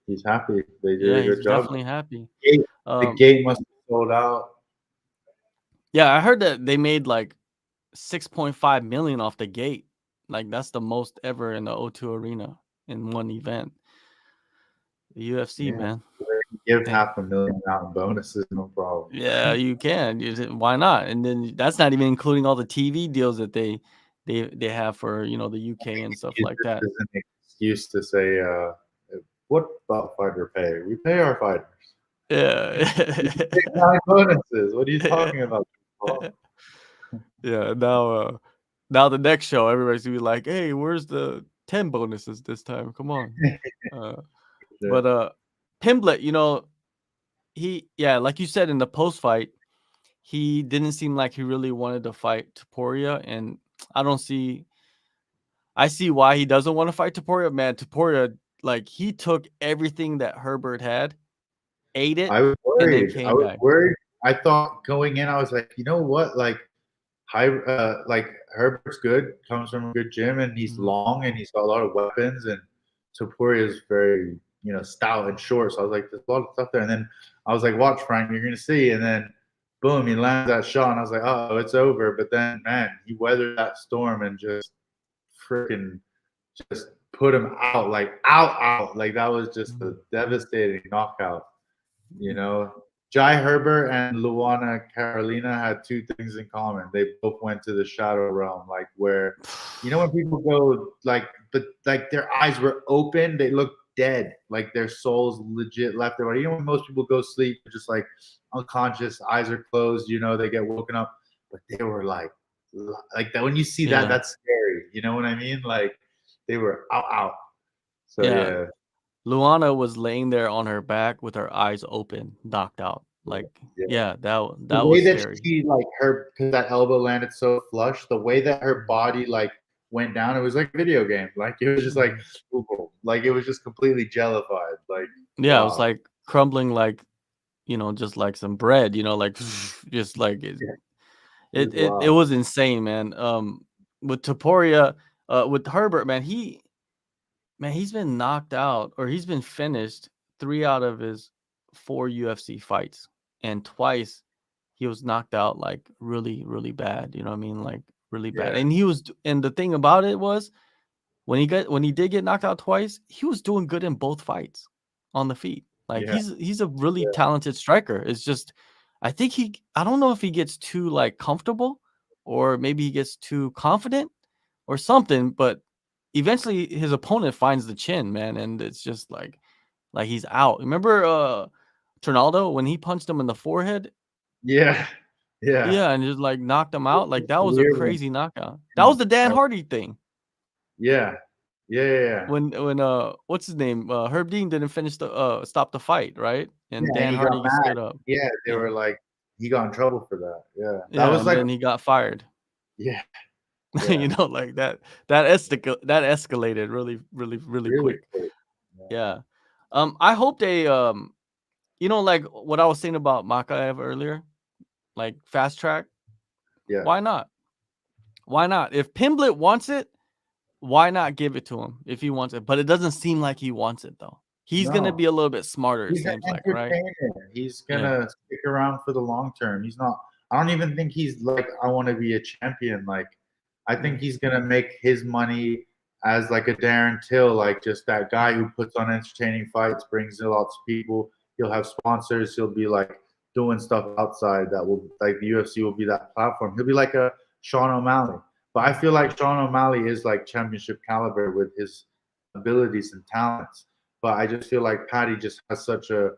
He's happy. They did a good he's job. definitely happy. The gate must have sold out. Yeah, I heard that they made like 6.5 million off the gate. Like that's the most ever in the O2 Arena in one event. The UFC, man. Give $500,000 out in bonuses, no problem. Yeah, you can. Why not? And then that's not even including all the TV deals that they have for the UK and stuff like that. This is an excuse to say, what about fighter pay? We pay our fighters. Yeah. We take 9 bonuses. What are you talking about? Yeah. Now the next show, everybody's gonna be like, "Hey, where's the 10 bonuses this time? Come on." But Pimblett, like you said in the post fight, he didn't seem like he really wanted to fight Topuria, and I see why he doesn't want to fight Topuria. Man, Topuria, like he took everything that Herbert had, ate it, I was worried. and then came back. I thought going in, I was like, you know what, like Herbert's good, comes from a good gym, and he's long and he's got a lot of weapons, and Topuria is very, stout and short. So I was like, there's a lot of stuff there. And then I was like, watch, Frank, you're gonna see. And then boom, he lands that shot, and I was like, oh, it's over. But then, man, he weathered that storm and just freaking just put him out, like out. Like that was just a devastating knockout. Jai Herbert and Luana Carolina had 2 things in common. They both went to the shadow realm, like where, when people go but their eyes were open, they looked dead, like their souls legit left their body. When most people go sleep, just like unconscious, eyes are closed, they get woken up, but they were like that. When you see that, that's scary. You know what I mean? Like they were out. So yeah. Luana was laying there on her back with her eyes open, knocked out. Like, that was scary. She because that elbow landed so flush, the way that her body went down, it was like a video game. Like it was just like it was just completely jellified. Like it was like crumbling, like just like some bread. Just like it was insane, man. With Topuria, with Herbert, man, he's been knocked out, or he's been finished 3 out of his 4 UFC fights, and twice he was knocked out like really, really bad. You know what I mean? Like really bad. And the thing about it was when he did get knocked out twice, he was doing good in both fights on the feet. Like he's a really talented striker. It's just I don't know if he gets too like comfortable, or maybe he gets too confident or something, but eventually his opponent finds the chin, man, and it's just like he's out. Remember Trinaldo when he punched him in the forehead? Yeah, and just like knocked him out. Like that was a crazy knockout. That was the Dan Hardy thing. Yeah. When what's his name? Herb Dean didn't finish the stop the fight, right? And Dan he Hardy got stood up. Yeah, they were like, he got in trouble for that. That was like, and he got fired. Yeah. Like that escalated really, really, really quick. Yeah. I hope they like what I was saying about Makaev earlier, like fast track. Yeah. Why not? If Pimblett wants it, why not give it to him if he wants it? But it doesn't seem like he wants it though. He's gonna be a little bit smarter, it seems like, right? He's gonna stick around for the long term. He's not I don't even think he's like, I want to be a champion. Like, I think he's gonna make his money as like a Darren Till, like just that guy who puts on entertaining fights, brings in lots of people. He'll have sponsors. He'll be like doing stuff outside that will, like, the UFC will be that platform. He'll be like a Sean O'Malley. But I feel like Sean O'Malley is like championship caliber with his abilities and talents. But I just feel like Paddy just has such a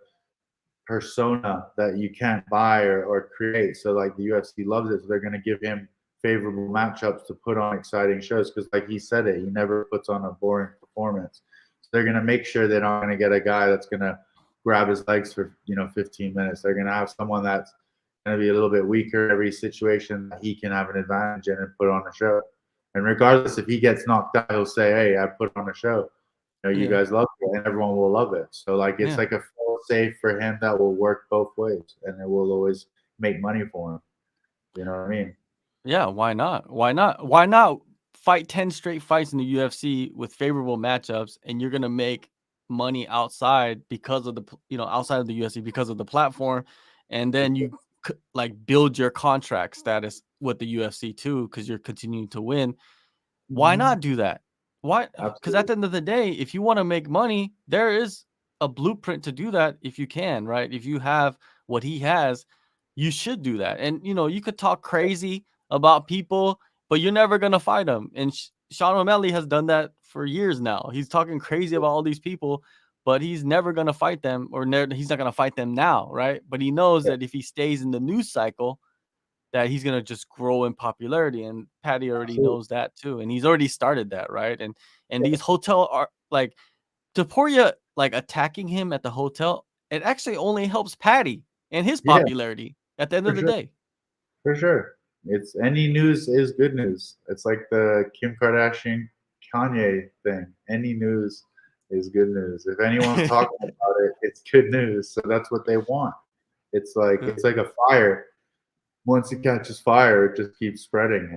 persona that you can't buy or create. So like the UFC loves it. So they're going to give him favorable matchups to put on exciting shows. Because like he said it, he never puts on a boring performance. So they're going to make sure they're not going to get a guy that's going to grab his legs for 15 minutes. They're going to have someone that's going to be a little bit weaker every situation that he can have an advantage in and put on a show. And regardless if he gets knocked out, he'll say, "Hey, I put on a show. You guys love it," and everyone will love it. So like it's like a full safe for him that will work both ways, and it will always make money for him. You know what I mean? Yeah, why not? Why not? Why not fight 10 straight fights in the UFC with favorable matchups, and you're gonna make money outside because of the outside of the UFC because of the platform, and then you like build your contract status with the UFC too because you're continuing to win. Why not do that? Why? Because at the end of the day, if you want to make money, there is a blueprint to do that if you can, right? If you have what he has, you should do that. And, you could talk crazy about people, but you're never going to fight them. And Sean O'Malley has done that for years now. He's talking crazy about all these people, but he's never going to fight them, or he's not going to fight them now, right? But he knows that if he stays in the news cycle, that he's going to just grow in popularity, and Paddy already knows that too, and he's already started that, right? And these hotel are like Taporia, like attacking him at the hotel, it actually only helps Paddy and his popularity at the end of the day. For sure. It's any news is good news. It's like the Kim Kardashian Kanye thing. Any news is good news. If anyone's talking about it, it's good news. So that's what they want. It's like a fire. Once it catches fire, it just keeps spreading,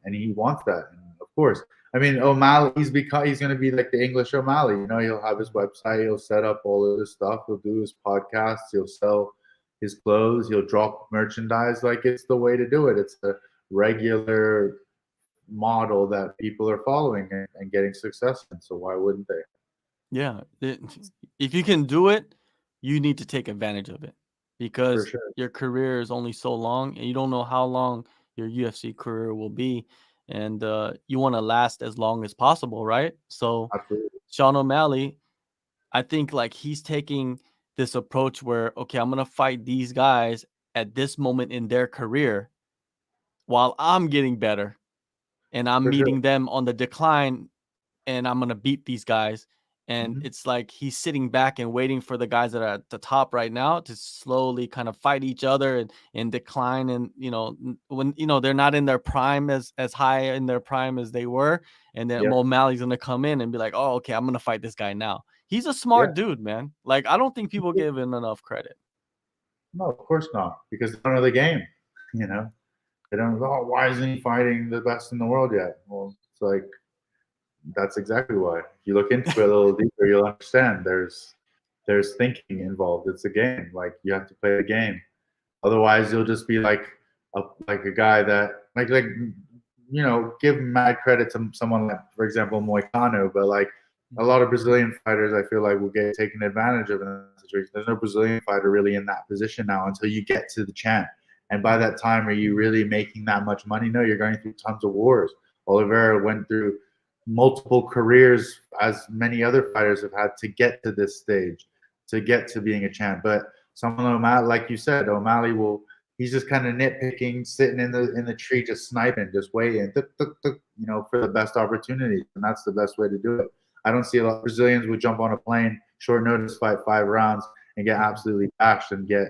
and he wants that. And of course, I mean, O'Malley, he's going to be like the English O'Malley. He'll have his website, he'll set up all of this stuff, he'll do his podcasts, he'll sell his clothes, he'll drop merchandise. Like, it's the way to do it. It's the regular model that people are following and getting success in. So why wouldn't they? Yeah, if you can do it, you need to take advantage of it. Because your career is only so long, and you don't know how long your UFC career will be, and you want to last as long as possible, right? So Sean O'Malley, I think like he's taking this approach where, okay, I'm gonna fight these guys at this moment in their career while I'm getting better, and I'm meeting them on the decline, and I'm gonna beat these guys. And it's like he's sitting back and waiting for the guys that are at the top right now to slowly kind of fight each other and decline. And, when, they're not in their prime as high in their prime as they were. And then O'Malley's going to come in and be like, oh, okay, I'm going to fight this guy now. He's a smart dude, man. Like, I don't think people give him enough credit. No, of course not. Because they don't know the game, They don't know, why isn't he fighting the best in the world yet? Well, it's like, that's exactly why. If you look into it a little deeper, you'll understand there's thinking involved. It's a game. Like, you have to play the game. Otherwise, you'll just be like a guy that give mad credit to someone like, for example, Moicano, but like a lot of Brazilian fighters, I feel like will get taken advantage of in that situation. There's no Brazilian fighter really in that position now until you get to the champ. And by that time, are you really making that much money? No, you're going through tons of wars. Oliveira went through multiple careers, as many other fighters have had, to get to this stage, to get to being a champ. But someone O'Malley, like you said, O'Malley he's just kind of nitpicking, sitting in the tree, just sniping, just waiting, for the best opportunity. And that's the best way to do it. I don't see a lot of Brazilians would jump on a plane, short notice, fight 5 rounds and get absolutely bashed and get,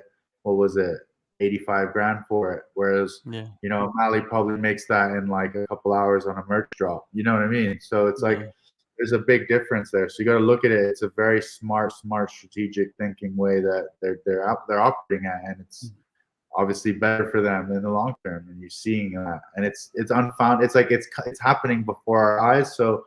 85 grand for it. Whereas, O'Malley probably makes that in like a couple hours on a merch drop. You know what I mean? So it's like, there's a big difference there. So you got to look at it. It's a very smart, strategic thinking way that they're operating at, and it's obviously better for them in the long term. And you're seeing that, and it's unfound. It's like it's happening before our eyes. So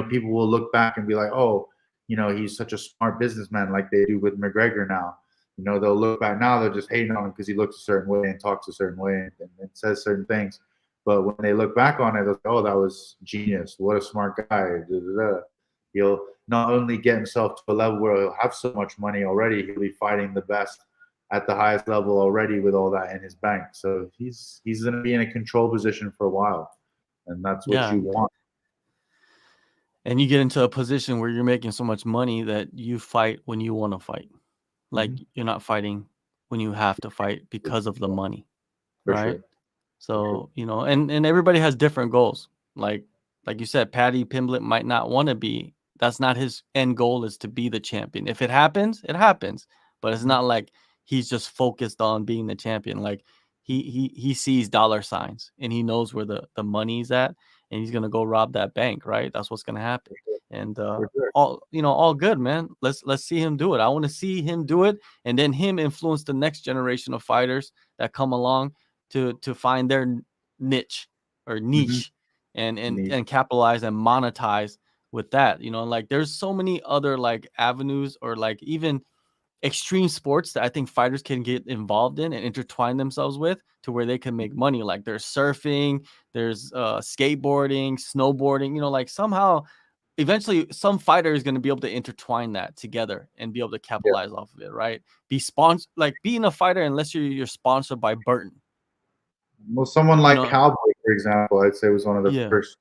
people will look back and be like, oh, he's such a smart businessman, like they do with McGregor now. You know, they'll look back now, they're just hating on him because he looks a certain way and talks a certain way and says certain things. But when they look back on it, they'll say, oh, that was genius. What a smart guy. Da, da, da. He'll not only get himself to a level where he'll have so much money already, he'll be fighting the best at the highest level already with all that in his bank. So he's going to be in a control position for a while. And that's what you want. And you get into a position where you're making so much money that you fight when you want to fight. Like you're not fighting when you have to fight because of the money. For right? sure. So, you know, and everybody has different goals. Like you said, Paddy Pimblett might not want to be, that's not his end goal, is to be the champion. If it happens, it happens. But it's not like he's just focused on being the champion. Like he sees dollar signs and he knows where the money's at, and he's gonna go rob that bank, right? That's what's gonna happen. And all good, man. Let's see him do it. I want to see him do it, and then him influence the next generation of fighters that come along to find their niche or niche and capitalize and monetize with that. You know, like there's so many other like avenues or like even extreme sports that I think fighters can get involved in and intertwine themselves with to where they can make money. Like there's surfing, there's skateboarding, snowboarding, you know, like somehow eventually some fighter is going to be able to intertwine that together and be able to capitalize off of it, right? Be sponsored, like being a fighter, unless you're sponsored by Burton. Well, someone like Cowboy, for example, I'd say was one of the first,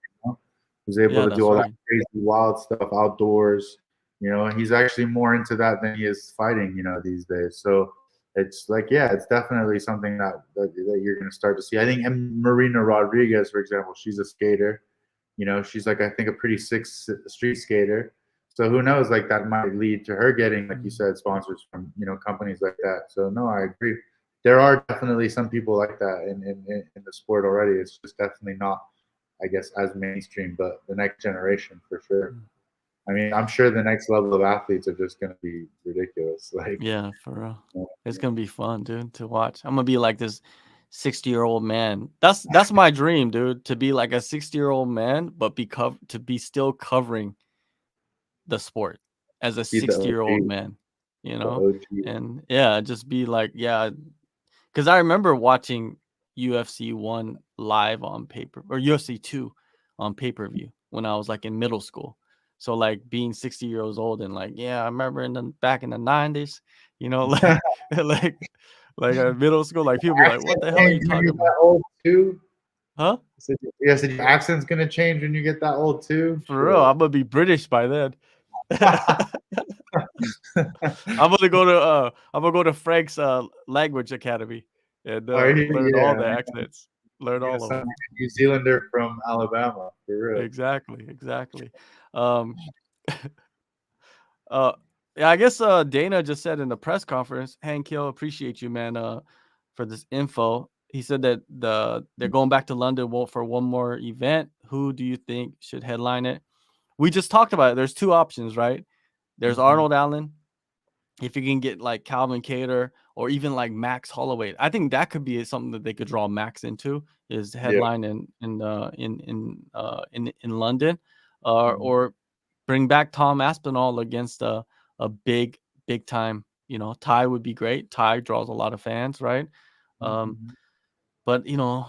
was able to do all that crazy wild stuff outdoors. You know, he's actually more into that than he is fighting, you know, these days. So it's like, it's definitely something that you're going to start to see. I think Marina Rodriguez, for example, she's a skater. You know, she's like, I think, a pretty sick street skater. So who knows, like that might lead to her getting, like you said, sponsors from, you know, companies like that. So no, I agree. There are definitely some people like that in the sport already. It's just definitely not, I guess, as mainstream, but the next generation for sure. I mean, I'm sure the next level of athletes are just going to be ridiculous. Like, yeah, for real. It's going to be fun, dude, to watch. I'm going to be like this 60-year-old man. That's my dream, dude, to be like a 60-year-old man, but to be still covering the sport as a 60-year-old man, you know? And just be like, because I remember watching UFC 1 live on paper, or UFC 2 on pay-per-view when I was like in middle school. So like being 60 years old and like, I remember back in the 90s, you know, like like middle school, like people be like, what the hell are you talking about? Old too? Huh? So your accent's gonna change when you get that old too? For real, I'm gonna be British by then. I'm gonna go to Frank's language academy and learn all the accents. Learn all of them. New Zealander from Alabama, for real. Exactly. I guess Dana just said in the press conference, Hank Hill, appreciate you, man, for this info. He said that they're going back to London for one more event. Who do you think should headline it? We just talked about it. There's two options, right? There's Arnold Allen. If you can get like Calvin Kattar or even like Max Holloway, I think that could be something that they could draw Max into, is headline in London, or bring back Tom Aspinall against a big time. You know, Ty would be great. Ty draws a lot of fans, right? But you know,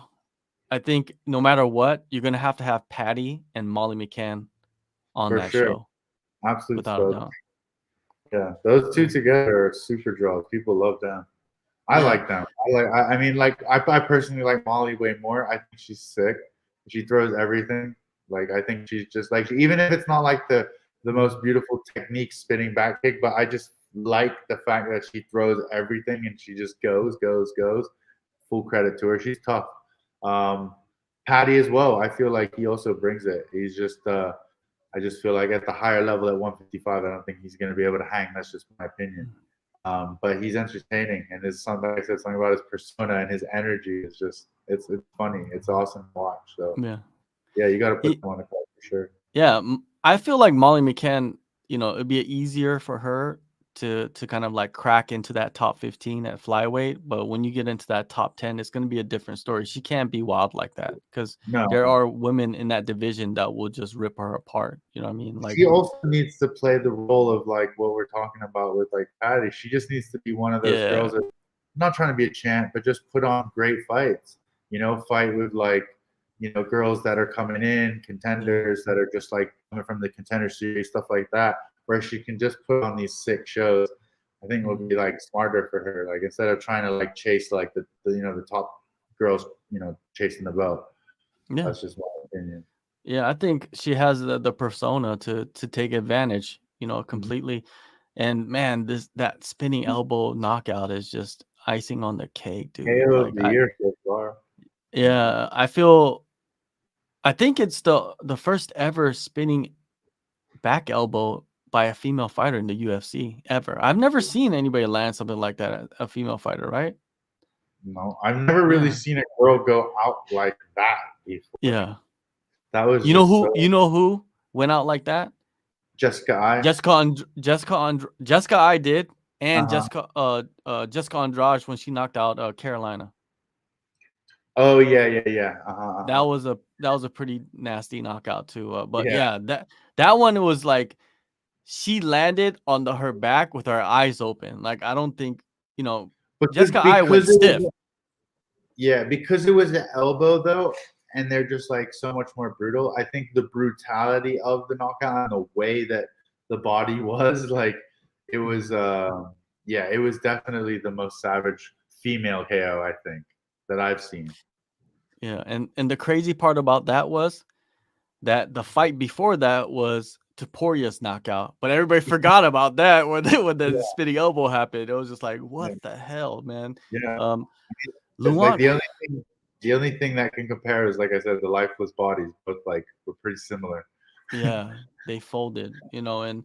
I think no matter what, you're gonna have to have Paddy and Molly McCann on that show. Absolutely, without a doubt. Yeah, those two together are super draws. People love them. I like them. I mean, I personally like Molly way more. I think she's sick. She throws everything. Like, I think she's just like, even if it's not like the most beautiful technique spinning back kick, but I just like the fact that she throws everything and she just goes. Full credit to her. She's tough. Paddy as well. I feel like he also brings it. He's just I just feel like at the higher level at 155, I don't think he's going to be able to hang. That's just my opinion. But he's entertaining, and his something I said something about his persona and his energy is just it's funny. It's awesome to watch. So you got to put him on the card for sure. Yeah, I feel like Molly McCann, you know, it'd be easier for her to kind of like crack into that top 15 at flyweight, but when you get into that top 10, it's going to be a different story. She can't be wild like that because No, there are women in that division that will just rip her apart. You know what I mean? Like she also needs to play the role of like what we're talking about with like Paddy. She just needs to be one of those girls that, not trying to be a champ, but just put on great fights. You know, fight with like, you know, girls that are coming in, contenders that are just like coming from the contender series, stuff like that, where she can just put on these sick shows. I think it would be like smarter for her, like instead of trying to like chase like the you know the top girls, you know, chasing the belt. Yeah, That's just my opinion. yeah, I think she has the persona to take advantage, you know, completely. And man, that spinning elbow knockout is just icing on the cake, dude. KO Like of the year so far. yeah, I think it's the first ever spinning back elbow by a female fighter in the UFC ever. I've never seen anybody land something like that, a female fighter, right? No, I've never really Yeah. seen a girl go out like that before. Yeah. That was You know just who so, you know who went out like that? Jessica I. Jessica I did, and Uh-huh. Jessica Andrade when she knocked out Carolina. Oh yeah. Uh-huh. That was a pretty nasty knockout too. But Yeah. yeah, that one was like she landed on her back with her eyes open. Like I don't think, you know, But Jessica I went stiff. Yeah, because it was an elbow though, and they're just like so much more brutal. I think the brutality of the knockout and the way that the body was, like it was yeah, it was definitely the most savage female KO I think that I've seen. Yeah, and the crazy part about that was that the fight before that was Toporia's knockout, but everybody forgot about that when the spinning elbow happened. It was just like, what the hell, man? Yeah. It's like Luan, the only thing that can compare is, like I said, the lifeless bodies, but like we're pretty similar. yeah, they folded, you know, and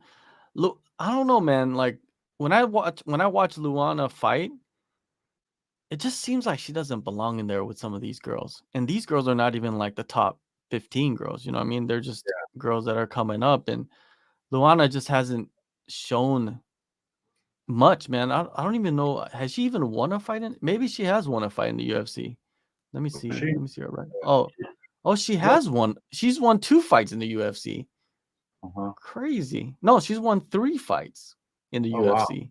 look, I don't know, man. Like when I watch Luana fight, it just seems like she doesn't belong in there with some of these girls. And these girls are not even like the top 15 girls, you know what I mean? They're just girls that are coming up, and Luana just hasn't shown much, man. I don't even know. Has she even won a fight in? Maybe she has won a fight in the UFC. Let me see. Let me see her right. Oh, she has won. She's won 2 fights in the UFC. Crazy. No, she's won 3 fights in the UFC.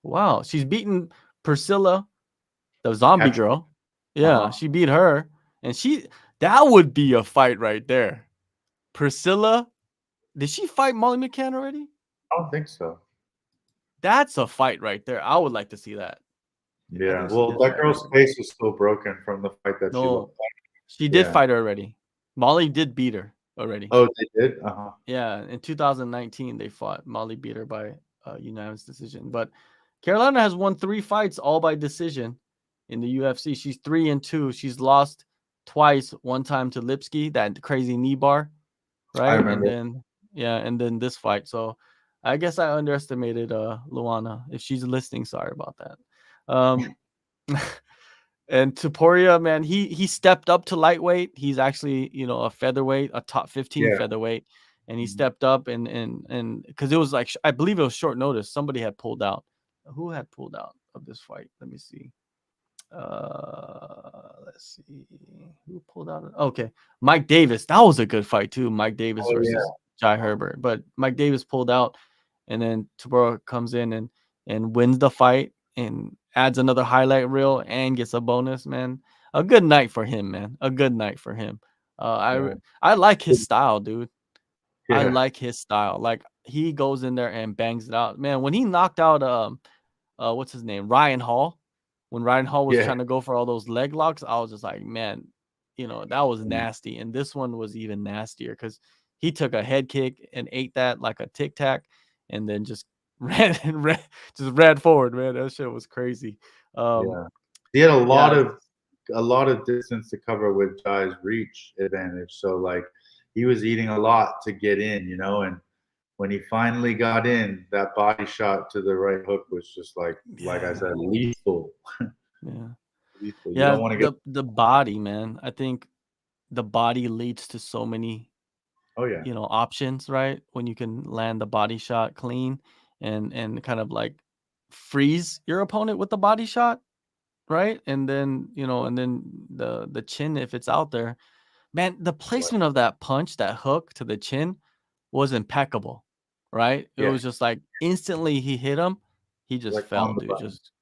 Wow. She's beaten Priscilla, the zombie girl. Yeah, she beat her, and that would be a fight right there. Priscilla, did she fight Molly McCann already? I don't think so. That's a fight right there. I would like to see that. Yeah. Well, that girl's face was still broken from the fight that she lost. She did fight her already. Molly did beat her already. Oh, they did? Yeah, in 2019 they fought. Molly beat her by unanimous decision. But Carolina has won 3 fights all by decision in the UFC. She's 3-2. She's lost twice. One time to Lipsky, that crazy knee bar, right? I remember. And then this fight. So I guess I underestimated Luana. If she's listening, sorry about that. And Topuria, man, he stepped up to lightweight. He's actually, you know, a featherweight, a top 15 featherweight, and he stepped up and because it was like, I believe it was short notice. Somebody had pulled out. Who had pulled out of this fight? Let me see. Let's see who pulled out. Okay, Mike Davis. That was a good fight too. Mike Davis versus Jai Herbert, but Mike Davis pulled out, and then Topuria comes in and wins the fight and adds another highlight reel and gets a bonus. Man, a good night for him, man. A good night for him. I like his style, dude. I like his style. Like he goes in there and bangs it out, man. When he knocked out what's his name, Ryan Hall. When Ryan Hall was trying to go for all those leg locks, I was just like, man, you know, that was nasty. And this one was even nastier because he took a head kick and ate that like a tic tac, and then just ran forward, man. That shit was crazy. He had a lot of distance to cover with Jai's reach advantage. So like he was eating a lot to get in, you know, and when he finally got in, that body shot to the right hook was just like I said, lethal. Lethal. You don't want to get the body, man. I think the body leads to so many you know, options, right? When you can land the body shot clean and kind of like freeze your opponent with the body shot, right? And then, and then the chin, if it's out there, man, the placement of that punch, that hook to the chin was impeccable, right? It was just like instantly he hit him, he just Like fell, on the dude. button. Just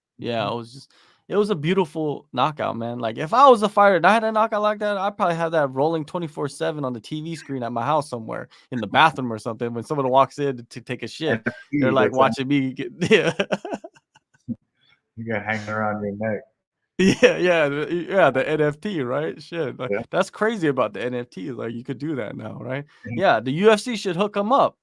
it was a beautiful knockout, man. Like if I was a fighter and I had a knockout like that, I'd probably have that rolling 24/7 on the TV screen at my house somewhere in the bathroom or something. When someone walks in to take a shit, they're like That's watching me get, yeah. You got hanging around your neck. Yeah, the NFT, right? Shit, like, Yeah. that's crazy about the NFT. Like, you could do that now, right? Yeah, the UFC should hook him up.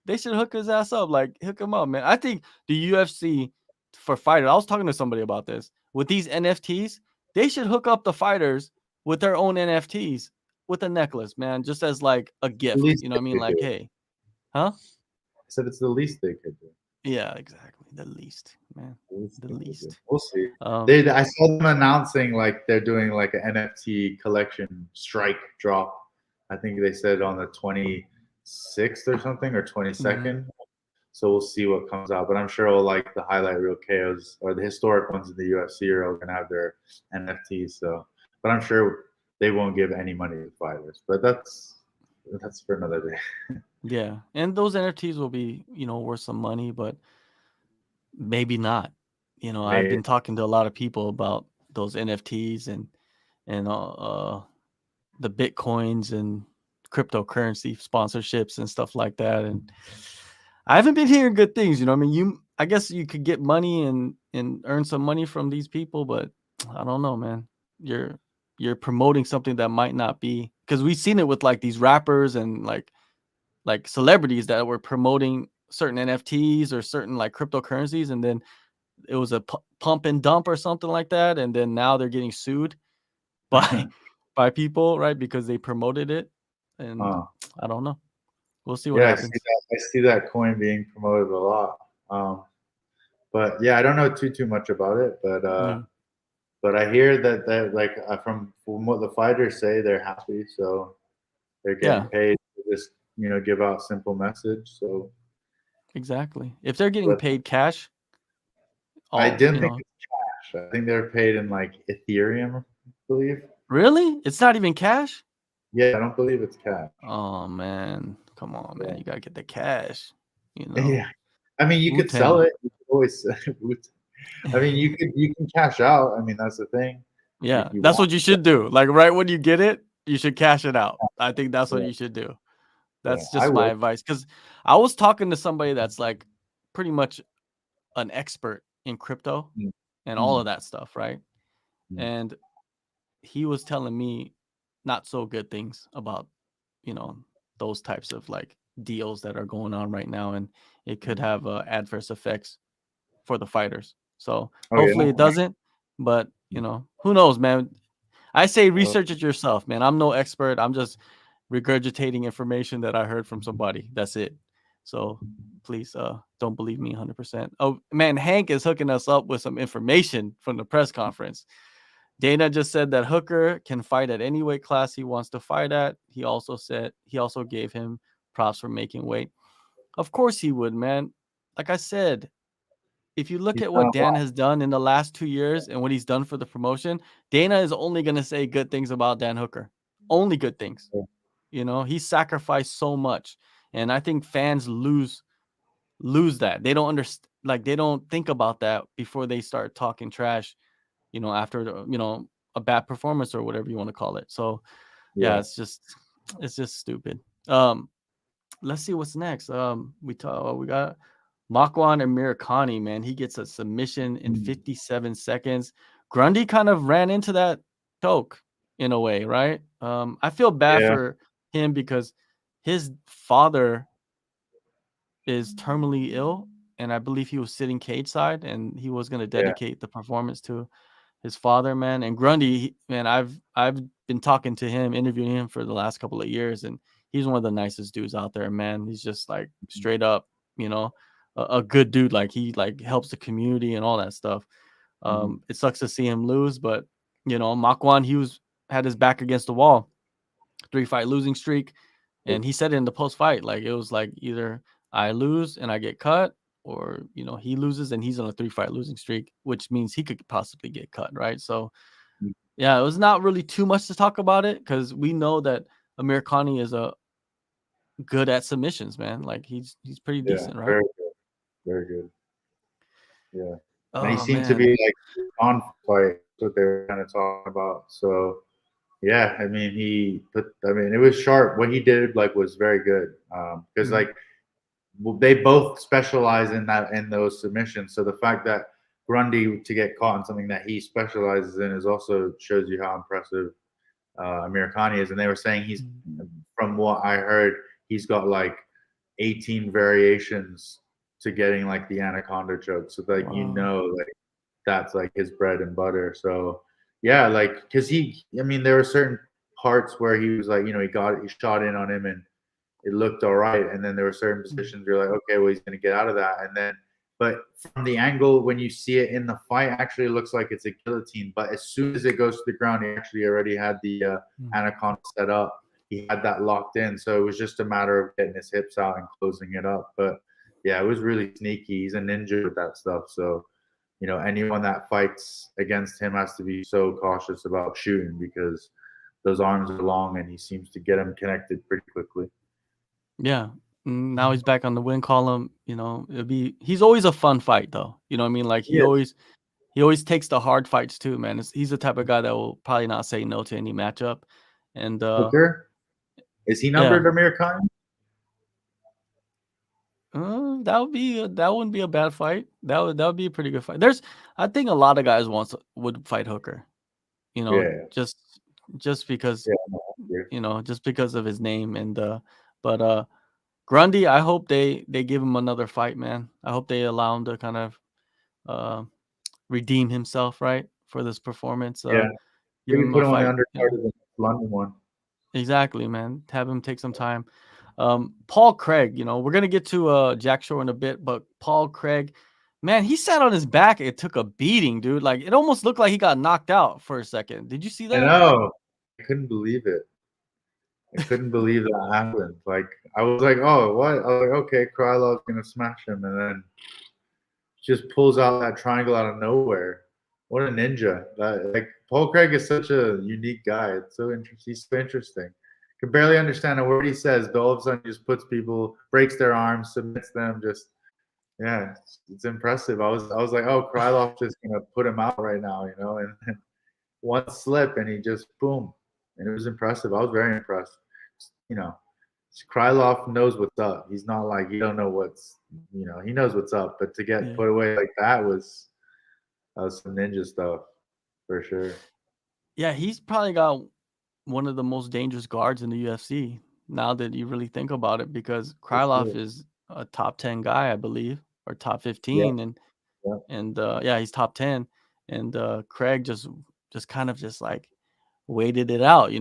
They should hook his ass up, like hook him up, man. I think the UFC for fighters. I was talking to somebody about this with these NFTs. They should hook up the fighters with their own NFTs with a necklace, man, just as like a gift. least You know what I they mean? could Like, do. hey, huh? I said it's the least they could do. Yeah, exactly. The least, man. The They could do. least. We'll see. Um, I saw them announcing like they're doing like an NFT collection strike drop. I think they said on the 26th or something or 22nd. So we'll see what comes out. But I'm sure all like the highlight reel KOs or the historic ones in the UFC are all gonna have their NFTs. So, but I'm sure they won't give any money to fighters. But that's for another day. Yeah, and those NFTs will be, worth some money, but maybe not. I've Maybe. been talking to a lot of people about those NFTs and the Bitcoins and cryptocurrency sponsorships and stuff like that. And I haven't been hearing good things. I mean, I guess you could get money and earn some money from these people, but I don't know, man. You're promoting something that might not be, because we've seen it with like these rappers and like celebrities that were promoting certain NFTs or certain like cryptocurrencies, and then it was a pump and dump or something like that, and then now they're getting sued by people, right? Because they promoted it, and I don't know. We'll see what happens. I see that coin being promoted a lot. But yeah, I don't know too much about it, but I hear that like from what the fighters say, they're happy, so they're getting paid to just give out simple message. So exactly, if they're getting paid cash, I didn't think it's cash. I think they're paid in like Ethereum, I believe. Really? It's not even cash? Yeah, I don't believe it's cash. Oh man, come on, man! You gotta get the cash. Yeah, I mean, you could sell it. You could always. I mean, you can cash out. I mean, that's the thing. Yeah, that's what you should do. Like right when you get it, you should cash it out. I think that's what you should do. That's just my advice. Because I was talking to somebody that's like pretty much an expert in crypto and all of that stuff, right? And he was telling me not so good things about, those types of like deals that are going on right now, and it could have adverse effects for the fighters. So hopefully it doesn't, but who knows, man. I say research it yourself, man. I'm no expert. I'm just regurgitating information that I heard from somebody. That's it. So please don't believe me 100%. Oh man, Hank is hooking us up with some information from the press conference. Dana just said that Hooker can fight at any weight class he wants to fight at. He also gave him props for making weight. Of course he would, man. Like I said, if you look at what Dan has done in the last 2 years and what he's done for the promotion, Dana is only going to say good things about Dan Hooker. Only good things. He sacrificed so much. And I think fans lose that. They don't understand, like they don't think about that before they start talking trash, after a bad performance or whatever you want to call it. So yeah, it's just stupid. Let's see what's next. We got Makwan and Miracani, man. He gets a submission in 57 seconds. Grundy kind of ran into that choke in a way, right? I feel bad for him because his father is terminally ill, and I believe he was sitting cage side, and he was going to dedicate the performance to his father, man. And Grundy, man, I've been talking to him, interviewing him for the last couple of years, and he's one of the nicest dudes out there, man. He's just like straight up, a good dude. Like he like helps the community and all that stuff. It sucks to see him lose, but Makwan, he had his back against the wall, 3-fight losing streak, and he said it in the post fight, like it was like either I lose and I get cut, or he loses and he's on a 3-fight losing streak, which means he could possibly get cut, right? So yeah, it was not really too much to talk about it because we know that Miracani is good at submissions, man. Like he's pretty decent, right? Very good. Very good. Yeah. And he Oh seemed to man. be like on fight. That's what they were kind of talking about. So yeah, I mean, it was sharp. What he did was very good. Because they both specialize in those submissions. So the fact that Grundy to get caught in something that he specializes in is also shows you how impressive Miracani is. And they were saying from what I heard, he's got like 18 variations to getting like the anaconda choke. So Wow. that's like his bread and butter. So yeah, because there were certain parts where he was like, he shot in on him and it looked all right. And then there were certain positions where you're like, okay, well, he's going to get out of that. And then, but from the angle, when you see it in the fight, actually it looks like it's a guillotine. But as soon as it goes to the ground, he actually already had the anaconda set up. He had that locked in. So it was just a matter of getting his hips out and closing it up. But yeah, it was really sneaky. He's a ninja with that stuff. So, anyone that fights against him has to be so cautious about shooting because those arms are long and he seems to get them connected pretty quickly. Yeah. Now he's back on the win column. He's always a fun fight though. You know what I mean? Like he always takes the hard fights too, man. He's the type of guy that will probably not say no to any matchup. And Hooker? Is he numbered Miracani? That wouldn't be a bad fight. That would be a pretty good fight. I think a lot of guys would fight Hooker. Just because just because of his name but Grundy, I hope they give him another fight, man. I hope they allow him to kind of redeem himself, right, for this performance. Give him put him on the undercard of the London one. Exactly, man. Have him take some time. Paul Craig, we're gonna get to Jack Shore in a bit, but Paul Craig, man, he sat on his back. It took a beating, dude. Like it almost looked like he got knocked out for a second. Did you see that? I know. I couldn't believe it. I couldn't believe that happened. Like I was like, oh, what? I was like, okay, Krylov's gonna smash him, and then just pulls out that triangle out of nowhere. What a ninja! Paul Craig is such a unique guy. It's so interesting. He's so interesting. Can barely understand a word he says, but all of a sudden he just breaks their arms, submits them. It's impressive. I was like, oh, Krylov's just gonna put him out right now, and then one slip and he just boom, and it was impressive. I was very impressed. Krylov knows what's up. He's not like he don't know he knows what's up. But to get put away like that was some ninja stuff for sure. Yeah, he's probably got one of the most dangerous guards in the UFC now that you really think about it, because Krylov is a top 10 guy, I believe, or top 15, he's top 10, and Craig just kind of just like waited it out, he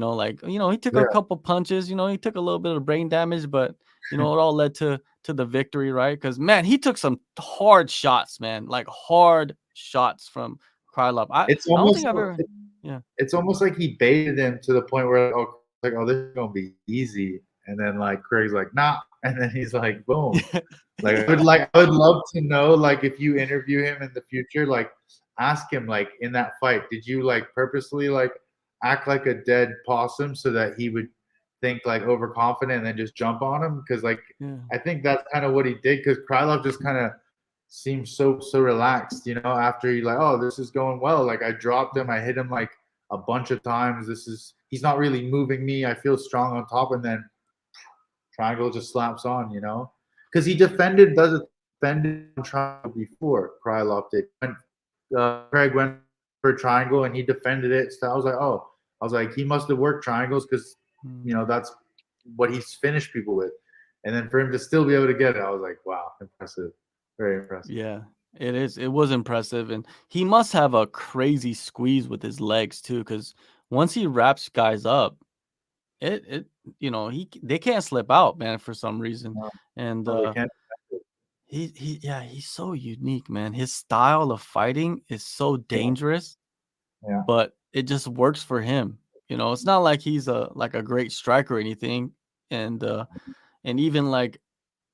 took a couple punches, he took a little bit of brain damage, but it all led to the victory, right? Because man, he took some hard shots, man, like hard shots from Krylov. I don't think I've ever. It's almost like he baited him to the point where this is gonna be easy, and then like Craig's like nah, and then he's like boom. I would love to know, like, if you interview him in the future, like ask him, like, in that fight, did you like purposely like act like a dead possum so that he would think like overconfident and then just jump on him? Because I think that's kind of what he did, because Krylov just kind of seems so relaxed, after he like, oh, this is going well, like I dropped him, I hit him like a bunch of times, he's not really moving me, I feel strong on top, and then triangle just slaps on, because he defended triangle before Krylov did. When Craig went for a triangle and he defended it, so I was like he must have worked triangles, because that's what he's finished people with, and then for him to still be able to get it, I was like, wow, impressive. Very impressive. Yeah, it is. It was impressive, and he must have a crazy squeeze with his legs too, because once he wraps guys up, they can't slip out, man, for some reason. And he's so unique, man. His style of fighting is so dangerous, but it just works for him. It's not like he's a great striker or anything, and even like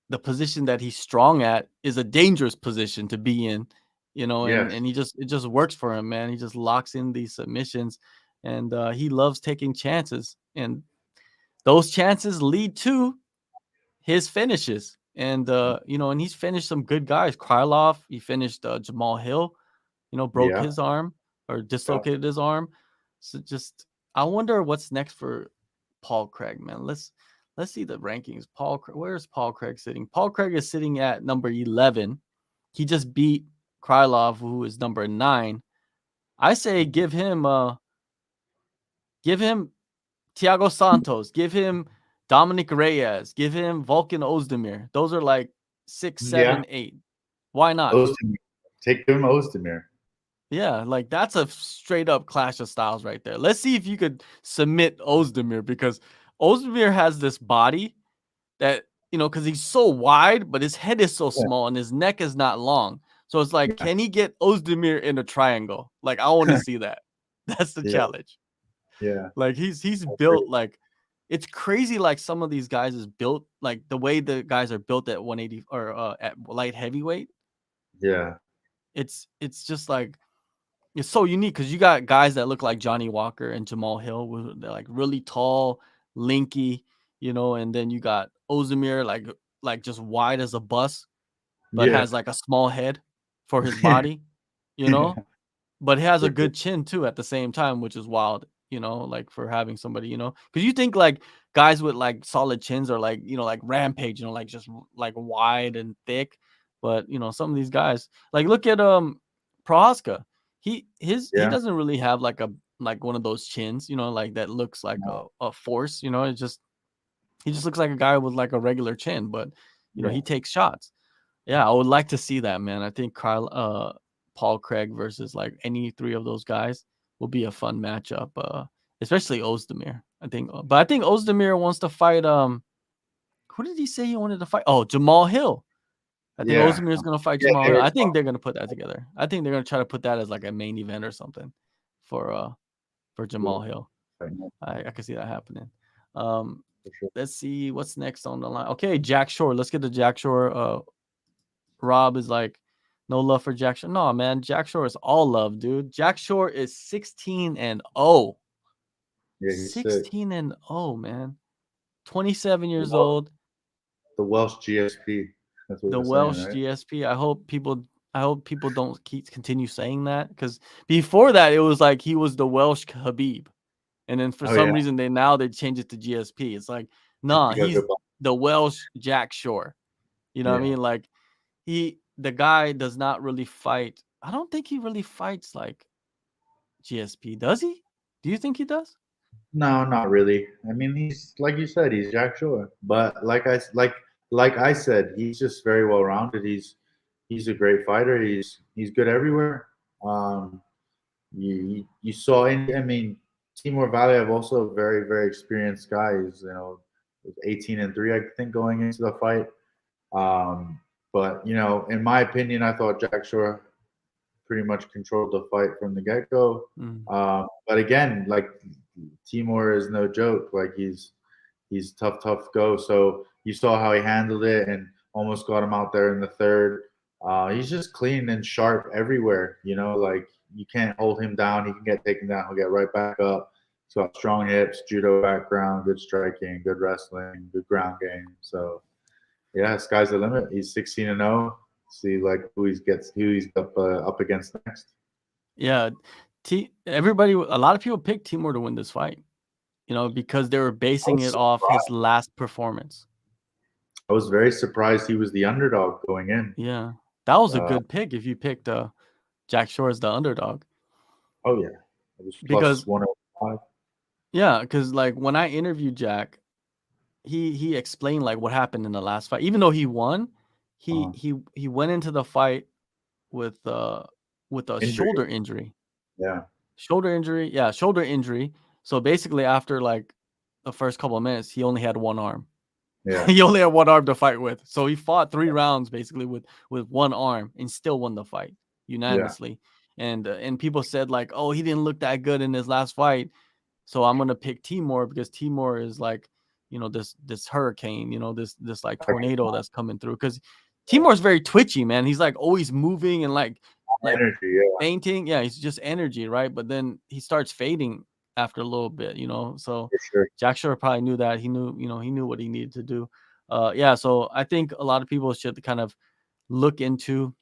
the position that he's strong at is a dangerous position to be in, you know, and Yes. it just works for him, man. He just locks in these submissions, and he loves taking chances, and those chances lead to his finishes. And you know, and he's finished some good guys. Krylov, he finished Jamal Hill, you know, broke Yeah. his arm or dislocated his arm. So just I wonder what's next for Paul Craig, man. Let's see the rankings. Where's Paul Craig sitting? Paul Craig is sitting at number 11. He just beat Krylov, who is number 9. I say give him Thiago Santos, give him Dominic Reyes, give him Volkan Ozdemir. Those are like 6, 7, 8. Why not? Ozdemir. Take him Ozdemir. Yeah, like that's a straight up clash of styles right there. Let's see if you could submit Ozdemir, because Ozdemir has this body that, you know, because he's so wide, but his head is so small and his neck is not long. So it's like, can he get Ozdemir in a triangle? Like, I want to see that. That's the challenge. Yeah. Like he's built like, it's crazy. Like some of these guys is built like the way the guys are built at 180 or at light heavyweight. Yeah. It's just like, it's so unique because you got guys that look like Johnny Walker and Jamal Hill. They're like really tall, linky, you know, and then you got Ozdemir like just wide as a bus, but has like a small head for his body, you know, but he has a good chin too at the same time, which is wild, you know, like for having somebody, you know, because you think like guys with like solid chins are like, you know, like Rampage, you know, like just like wide and thick, but you know, some of these guys, like look at Prohaska. He doesn't really have like one of those chins, you know, like that looks like a force, you know. He just looks like a guy with like a regular chin, but you know, he takes shots. Yeah, I would like to see that, man. I think Paul Craig versus like any 3 of those guys will be a fun matchup, especially Ozdemir. I think Ozdemir wants to fight who did he say he wanted to fight? Oh, Jamal Hill. I think Ozdemir is going to fight Jamal Hill. I think they're going to put that together. I think they're going to try to put that as like a main event or something for Jamal Hill. I can see that happening. Let's see what's next on the line. Okay, Jack Shore. Let's get to Jack Shore. Rob is like, no love for Jack Shore. No, man, Jack Shore is all love, dude. Jack Shore is 16-0. Yeah, he's 16-0, man. 27 years old. The Welsh GSP. That's what The Welsh saying, right? GSP. I hope people don't continue saying that, because before that it was like he was the Welsh Khabib, and then for some reason they changed it to GSP. It's like, nah, he's the Welsh Jack Shore. You know what I mean? Like the guy does not really fight. I don't think he really fights like GSP, does he? Do you think he does? No, not really. I mean, he's like you said, he's Jack Shore. But like I said, he's just very well rounded. He's a great fighter. He's good everywhere. You saw I mean, Timur Valiev also a very, very experienced guy. He's, you know, 18-3, I think, going into the fight. But you know, in my opinion, I thought Jack Shore pretty much controlled the fight from the get-go. But again, like, Timur is no joke. Like, he's tough go. So you saw how he handled it and almost got him out there in the third. He's just clean and sharp everywhere. You know, like, you can't hold him down. He can get taken down. He'll get right back up. He's got strong hips, judo background, good striking, good wrestling, good ground game. So yeah, sky's the limit. He's 16-0. See like who he's up against next. Yeah, a lot of people picked Timur to win this fight, you know, because they were basing it off his last performance. I was very surprised he was the underdog going in. Yeah, that was a good pick if you picked Jack Shore as the underdog. Oh yeah, it was plus 105. Yeah, because like when I interviewed Jack, he explained like what happened in the last fight. Even though he won, he went into the fight with a shoulder injury. Yeah. Shoulder injury. So basically after like the first couple of minutes, he only had one arm. Yeah. He only had one arm to fight with. So he fought 3 rounds basically with one arm and still won the fight unanimously. Yeah. And people said like, oh, he didn't look that good in his last fight. So I'm going to pick Timur because Timur is like, this hurricane, this like tornado that's coming through. Because Timur's very twitchy, man. He's like always moving and like Energy, yeah. fainting. Yeah, he's just energy, right? But then he starts fading after a little bit, So For sure. Jack Shore probably knew that. He knew what he needed to do. Yeah, so I think a lot of people should kind of look into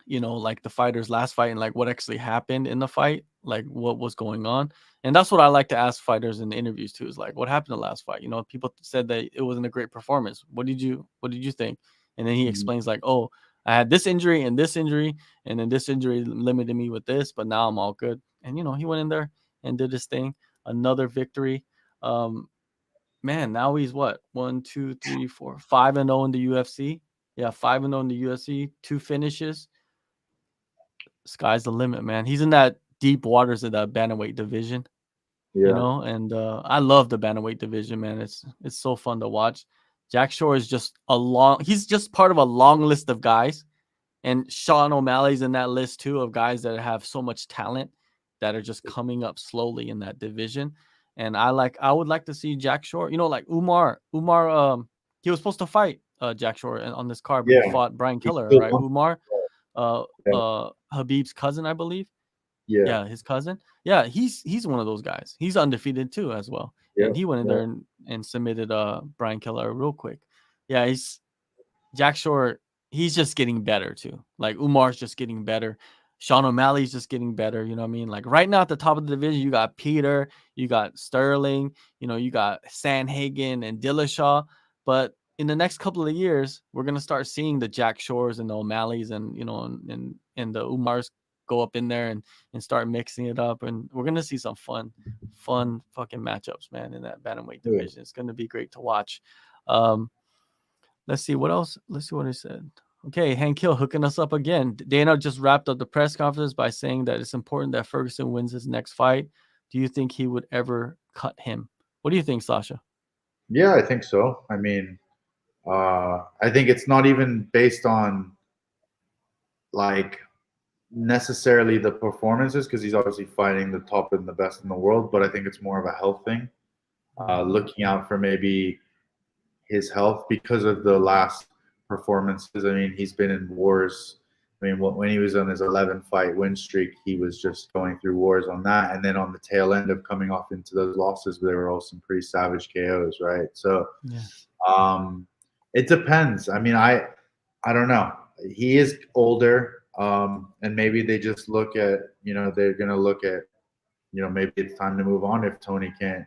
like the fighter's last fight and like what actually happened in the fight, like what was going on. And that's what I like to ask fighters in interviews too, is like, what happened in the last fight? People said that it wasn't a great performance. What did you think? And then he explains like, oh, I had this injury and then this injury limited me with this, but now I'm all good. And he went in there and did his thing. Another victory. Man, now he's what? 1, 2, 3, 4, 5-0 in the UFC. Yeah, 5-0 in the UFC, 2 finishes. Sky's the limit, man. He's in that deep waters of that bantamweight division, and I love the bantamweight division, man. It's so fun to watch. Jack Shore is just he's just part of a long list of guys, and Sean O'Malley's in that list too of guys that have so much talent that are just coming up slowly in that division. And I would like to see Jack Shore, like Umar, he was supposed to fight Jack Shore on this card, but he fought Brian Keller, right? Umar, Habib's cousin, I believe. Yeah, his cousin. Yeah, he's one of those guys. He's undefeated too as well. And he went in there and submitted Brian Keller real quick. Yeah, Jack Shore, he's just getting better too. Like Umar's just getting better. Sean O'Malley's just getting better. You know what I mean? Like right now at the top of the division, you got Peter, you got Sterling, you got Sandhagen and Dillashaw. But in the next couple of years, we're gonna start seeing the Jack Shores and the O'Malleys and and the Umars go up in there and start mixing it up, and we're gonna see some fun fucking matchups, man, in that bantamweight division. It's gonna be great to watch. Let's see what else. Let's see what he said. Okay, Hank Hill hooking us up again. Dana just wrapped up the press conference by saying that it's important that Ferguson wins his next fight. Do you think he would ever cut him? What do you think, Sasha? Yeah, I think so. I mean, I think it's not even based on like necessarily the performances, because he's obviously fighting the top and the best in the world, but I think it's more of a health thing. Looking out for maybe his health because of the last performances. I mean, he's been in wars. I mean, when he was on his 11-fight win streak, he was just going through wars on that. And then on the tail end of coming off into those losses, they were all some pretty savage KOs, right? So it depends. I mean, I don't know. He is older, and maybe they just look at, they're going to look at, maybe it's time to move on if Tony can't,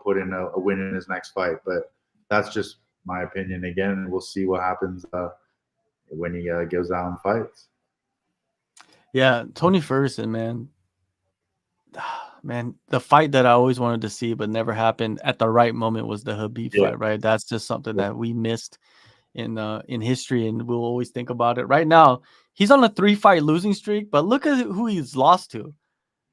put in a win in his next fight. But that's just my opinion. Again, we'll see what happens when he goes out and fights. Yeah, Tony Ferguson, man. Man, the fight that I always wanted to see but never happened at the right moment was the Habib fight, right? That's just something that we missed in history, and we'll always think about it. Right now, he's on a 3-fight losing streak, but look at who he's lost to.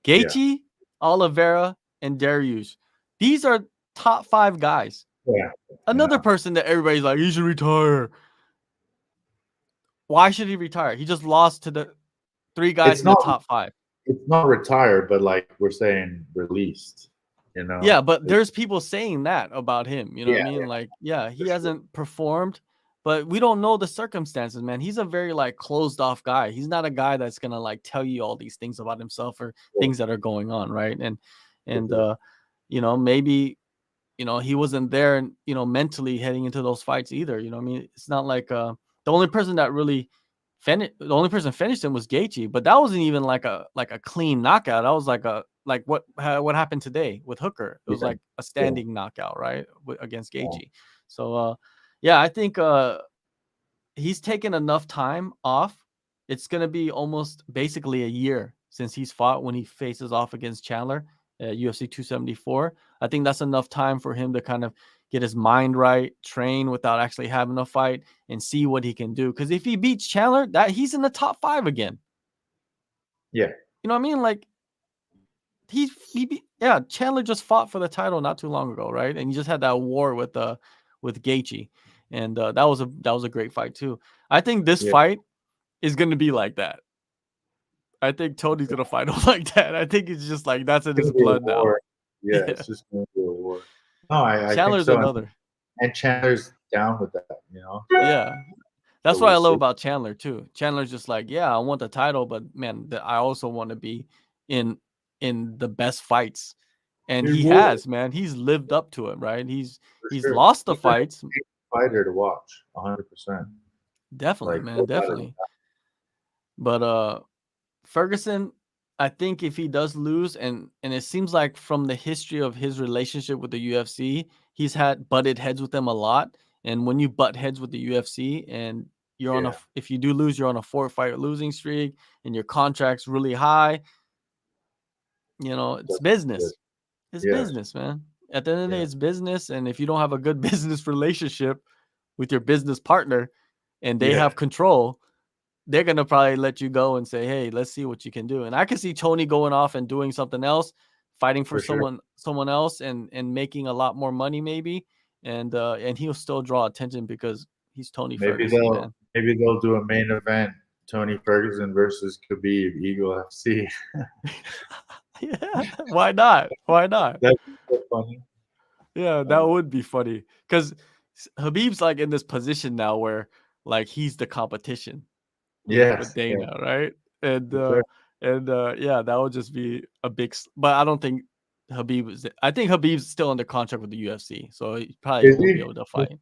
Gaethje, Oliveira, and Dariush. These are top 5 guys. Yeah. Another person that everybody's like, he should retire. Why should he retire? He just lost to the 3 guys in the top 5. It's not retired, but like we're saying released, Yeah, but there's people saying that about him. You know what I mean? Like, he hasn't performed, but we don't know the circumstances, man. He's a very like closed off guy. He's not a guy that's gonna like tell you all these things about himself or things that are going on, right? And maybe he wasn't there, mentally heading into those fights either. You know what I mean? It's not like the only person that really finished him was Gaethje, but that wasn't even like a clean knockout. That was like what happened today with Hooker. It was like a standing knockout, right, against Gaethje. So I think he's taken enough time off. It's gonna be almost basically a year since he's fought when he faces off against Chandler at UFC 274. I think that's enough time for him to kind of get his mind right, train without actually having a fight, and see what he can do. Because if he beats Chandler, that he's in the top 5 again. Yeah. You know what I mean? Like Chandler just fought for the title not too long ago, right? And he just had that war with Gaethje, and that was a great fight too. I think this fight is gonna be like that. I think Tony's gonna fight him like that. I think it's just like that's in his blood now. Yeah, it's just gonna be a war. No, I think Chandler's so. another. And Chandler's down with that, you know. Yeah. That's So what I we'll love see. about Chandler too. Chandler's just like, yeah, I want the title, but man, I also want to be in the best fights. And He he would, has, man. He's lived up to it, right? He's for sure. lost the He's a fights. great fighter to watch, 100%. Definitely, Like, man, no doubt definitely. But Ferguson, I think if he does lose, and it seems like from the history of his relationship with the UFC, he's had butted heads with them a lot. And when you butt heads with the UFC and you're on Yeah. if you do lose, you're on a 4-fight losing streak and your contract's really high, you know, it's That's business. good. It's Yeah. business, man. At the end of the day, Yeah. it's business. And if you don't have a good business relationship with your business partner and they Yeah. have control, they're gonna probably let you go and say, "Hey, let's see what you can do." And I can see Tony going off and doing something else, fighting for For sure. someone else, and making a lot more money, maybe, and he'll still draw attention because he's Tony Ferguson, man. Maybe they'll do a main event, Tony Ferguson versus Khabib, Eagle FC. Yeah, why not? Why not? That'd be so funny. Yeah, that would be funny because Habib's like in this position now where like he's the competition with Yes. Yeah, Dana, right? And for sure. yeah, that would just be a big. But I don't think Habib is. I think Habib's still under contract with the UFC, so he probably Is won't be he? able to fight.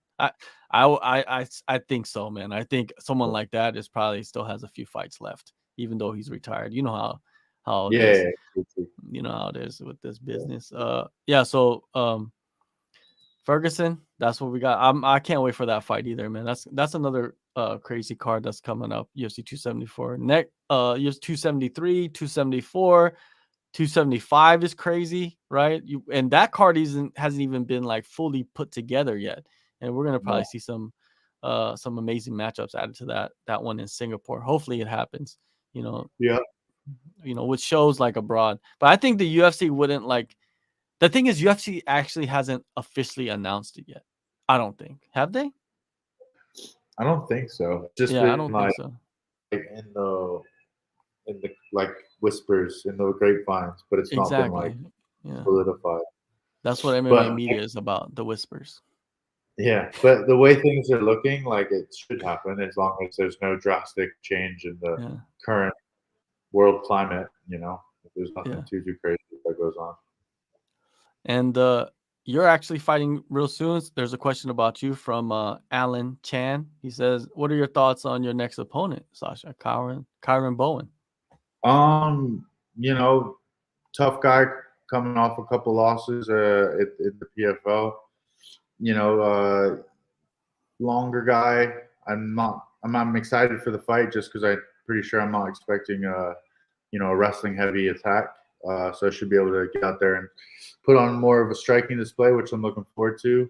I think so, man. I think someone like that is probably still has a few fights left, even though he's retired. You know how it Yeah. is. Yeah. You know how it is with this business. Yeah. So Ferguson, that's what we got. I can't wait for that fight either, man. That's another crazy card that's coming up. UFC 274. Next UFC 273, 274, 275 is crazy, right? And that card hasn't even been like fully put together yet. And we're gonna probably No. see some amazing matchups added to that one in Singapore. Hopefully it happens, you know, Yeah. with shows like abroad. But I think the UFC wouldn't like. The thing is, UFC actually hasn't officially announced it yet. I don't think. Have they? I don't think so. Just Yeah, I been don't think so. like in the like whispers in the grapevines, but it's not been like Exactly. Yeah. solidified. That's what MMA But media is about, the whispers. yeah, but the way things are looking, like it should happen as long as there's no drastic change in the Yeah. current world climate. You know, if there's nothing Yeah. too crazy that goes on. And you're actually fighting real soon. There's a question about you from Alan Chan. He says, "What are your thoughts on your next opponent, Sasha? Kyron Bowen?" You know, tough guy coming off a couple losses in the PFL. You know, longer guy. I'm excited for the fight just because I'm pretty sure I'm not expecting a wrestling heavy attack. So I should be able to get out there and put on more of a striking display, which I'm looking forward to.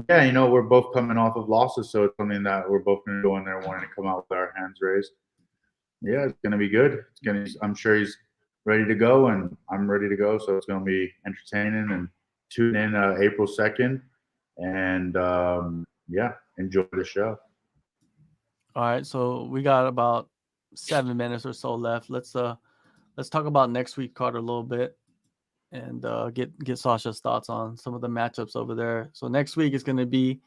Yeah, you know, we're both coming off of losses, so it's something that we're both going to go in there wanting to come out with our hands raised. Yeah, it's going to be good. I'm sure he's ready to go, and I'm ready to go. So it's going to be entertaining. And tune in April 2nd, and yeah, enjoy the show. All right, so we got about 7 minutes or so left. Let's talk about next week card a little bit and get Sasha's thoughts on some of the matchups over there. So next week is going to be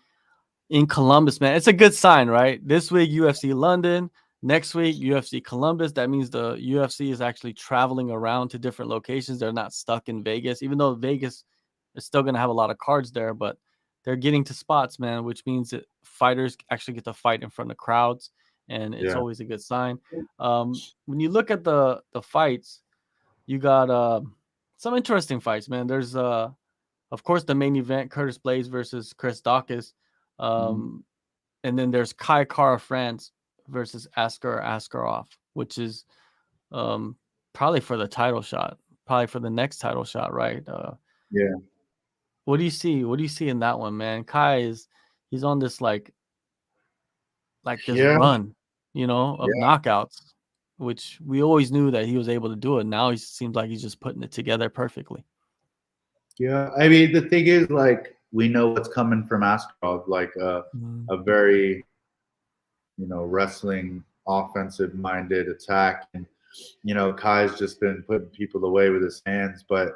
in Columbus, man. It's a good sign, right? This week UFC London, next week UFC Columbus. That means the UFC is actually traveling around to different locations. They're not stuck in Vegas, even though Vegas is still going to have a lot of cards there, but they're getting to spots, man, which means that fighters actually get to fight in front of crowds, and it's always a good sign. When you look at the fights, you got some interesting fights, man. There's of course the main event, Curtis Blades versus Chris Daukaus. And then there's Kai Kara France versus Askar Askarov, which is probably for the title shot, probably for the next title shot, right? Yeah. What do you see? What do you see in that one, man? He's on this like this run, of knockouts, which we always knew that he was able to do it. Now he seems like he's just putting it together perfectly. Yeah, I mean, the thing is, like, we know what's coming from Askarov, like a very, wrestling offensive-minded attack, and Kai's just been putting people away with his hands. But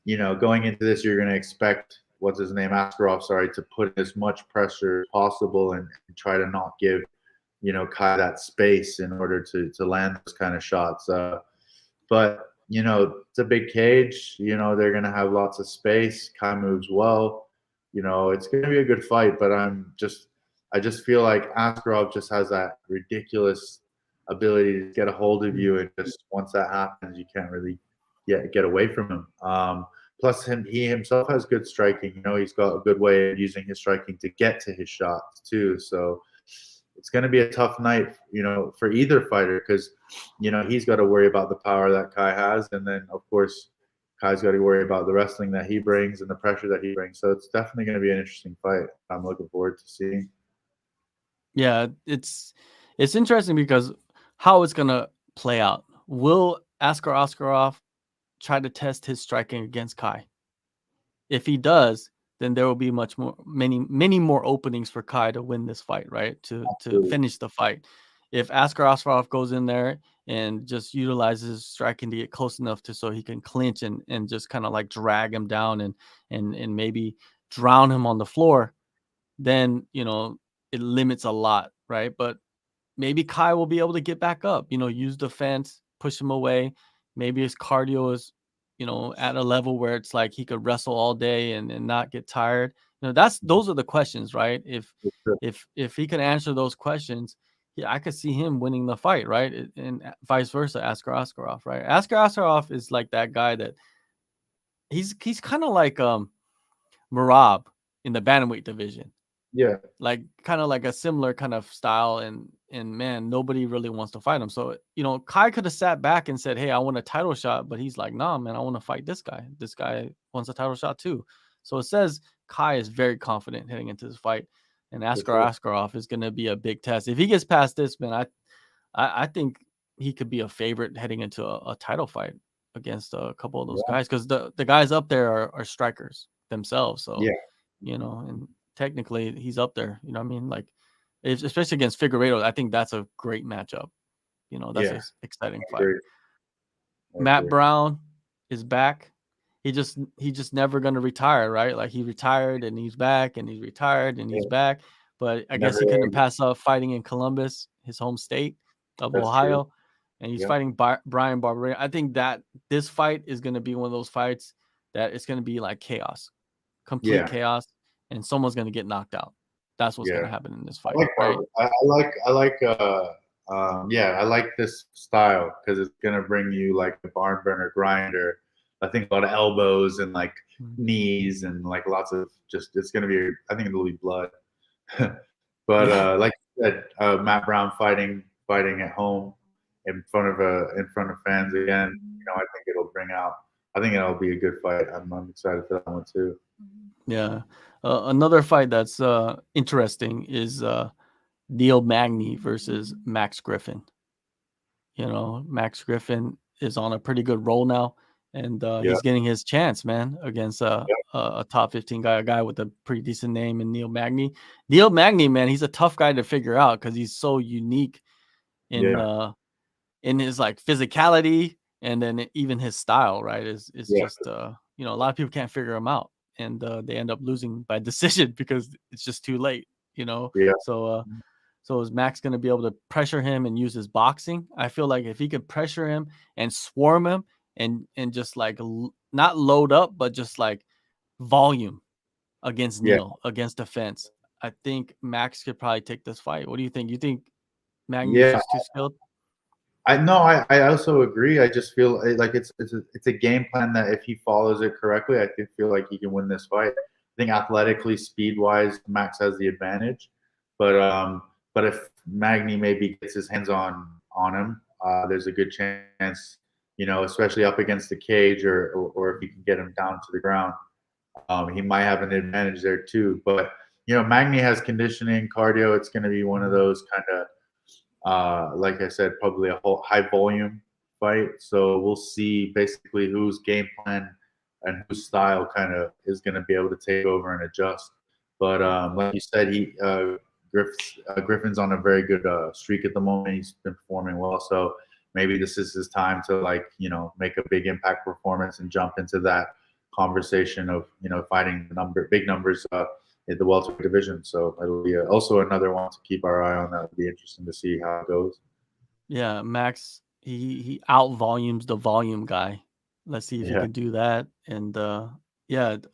you know, going into this, you're going to expect what's his name, Askarov, sorry, to put as much pressure as possible and try to not give, you know, Kai that space in order to land those kind of shots. But you know, it's a big cage. You know, they're going to have lots of space. Kai moves well. You know, it's going to be a good fight. But I just feel like Askarov just has that ridiculous ability to get a hold of you, and just once that happens, you can't really get away from him. Plus, he himself has good striking. You know, he's got a good way of using his striking to get to his shots too. So it's going to be a tough night, you know, for either fighter, because, you know, he's got to worry about the power that Kai has, and then of course Kai's got to worry about the wrestling that he brings and the pressure that he brings. So it's definitely going to be an interesting fight. I'm looking forward to seeing. Yeah, it's interesting because how it's gonna play out. Will Askarov try to test his striking against Kai? If he does, then there will be many more openings for Kai to win this fight, right? To finish the fight. If Askarov goes in there and just utilizes striking to get close enough so he can clinch and just kind of like drag him down and maybe drown him on the floor, then, you know, it limits a lot, right? But maybe Kai will be able to get back up, you know, use defense, push him away. Maybe his cardio is, you know, at a level where it's like he could wrestle all day and not get tired. You know, those are the questions, right? If he can answer those questions, yeah, I could see him winning the fight, right? And vice versa, Askarov, right? Askarov is like that guy that he's kind of like Merab in the bantamweight division. Yeah. Like kind of like a similar kind of style, and man, nobody really wants to fight him. So, you know, Kai could have sat back and said, hey, I want a title shot, but he's like, nah, man, I want to fight this guy. This guy wants a title shot too. So it says Kai is very confident heading into this fight, and Askarov is going to be a big test. If he gets past this, man, I think he could be a favorite heading into a title fight against a couple of those guys, because the guys up there are strikers themselves. So, you know, and technically he's up there, you know what I mean? Like, especially against Figueiredo, I think that's a great matchup. You know, that's an exciting fight. Matt Brown is back. He just never going to retire, right? Like, he retired and he's back, and he's retired and he's back. But I guess he couldn't pass up fighting in Columbus, his home state of Ohio. True. And he's fighting Brian Barberena. I think that this fight is going to be one of those fights that it's going to be like chaos, complete chaos, and someone's going to get knocked out. That's what's going to happen in this fight. I like this style, because it's going to bring you like a barn burner grinder. I think a lot of elbows and like knees and like lots of it's going to be, I think it'll be blood. But like you said, Matt Brown fighting at home in front of fans again. You know, I think it'll be a good fight. I'm excited for that one too. Yeah. Another fight that's interesting is Neil Magni versus Max Griffin. You know, Max Griffin is on a pretty good roll now, and he's getting his chance, man, against a top 15 guy, a guy with a pretty decent name, and Neil Magni. Neil Magni, man, he's a tough guy to figure out because he's so unique in his like physicality, and then even his style, right? Is just you know, a lot of people can't figure him out, and they end up losing by decision because it's just too late, you know. So is Max going to be able to pressure him and use his boxing? I feel like if he could pressure him and swarm him and just like not load up, but just like volume against Neil, against defense, I think Max could probably take this fight. What do you think? You think Magni is just too skilled? I also agree. I just feel like it's a game plan that if he follows it correctly, I feel like he can win this fight. I think athletically, speed wise, Max has the advantage, but if Magni maybe gets his hands on him, there's a good chance, you know, especially up against the cage, or if he can get him down to the ground, he might have an advantage there too. But you know, Magni has conditioning, cardio. It's going to be one of those kind of, like I said, probably a whole high volume fight. So we'll see basically whose game plan and whose style kind of is going to be able to take over and adjust. But like you said, Griffin's on a very good streak at the moment. He's been performing well, so maybe this is his time to, like, you know, make a big impact performance and jump into that conversation of, you know, fighting big numbers in the welterweight division. So it'll be also another one to keep our eye on. That would be interesting to see how it goes. Yeah, Max, he out volumes the volume guy. Let's see if he Yeah. can do that. And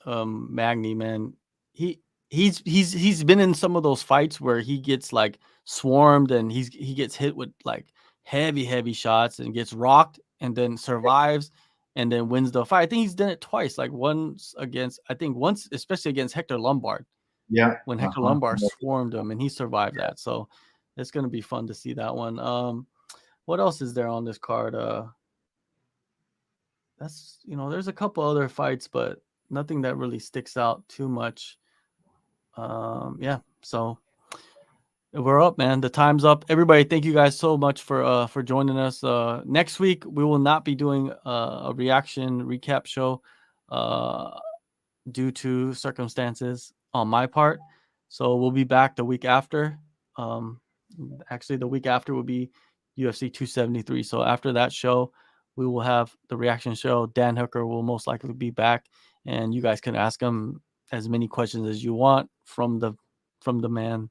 Magni, man, he's been in some of those fights where he gets like swarmed and he gets hit with like heavy shots and gets rocked and then survives and then wins the fight. I think he's done it twice, like once, especially against Hector Lombard, Yeah. when Hector Lombard swarmed him and he survived that. So it's gonna be fun to see that one. What else is there on this card? That's, there's a couple other fights, but nothing that really sticks out too much. Yeah, so we're up, man. The time's up. Everybody, thank you guys so much for joining us. Next week we will not be doing a reaction recap show due to circumstances on my part. So we'll be back the week after. Actually, the week after will be UFC 273. So after that show, we will have the reaction show. Dan Hooker will most likely be back, and you guys can ask him as many questions as you want from the man,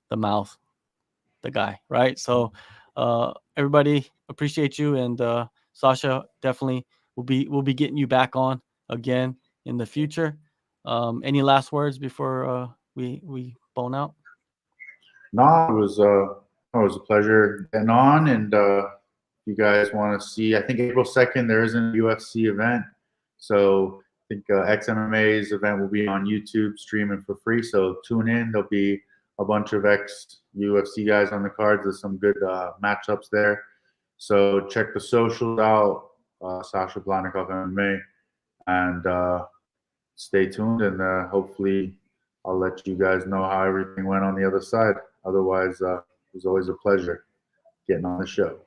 the mouth, the guy, right? So everybody, appreciate you, and Sasha, definitely we'll be getting you back on again in the future. Any last words before we bone out? No, it was a pleasure getting on. And you guys want to see, I think April 2nd there isn't a UFC event, so I think XMMA's event will be on YouTube streaming for free. So tune in. There'll be a bunch of ex-UFC guys on the cards. There's some good matchups there. So check the socials out, Sasha Palatnikov MMA, and stay tuned. And hopefully I'll let you guys know how everything went on the other side. Otherwise, it was always a pleasure getting on the show.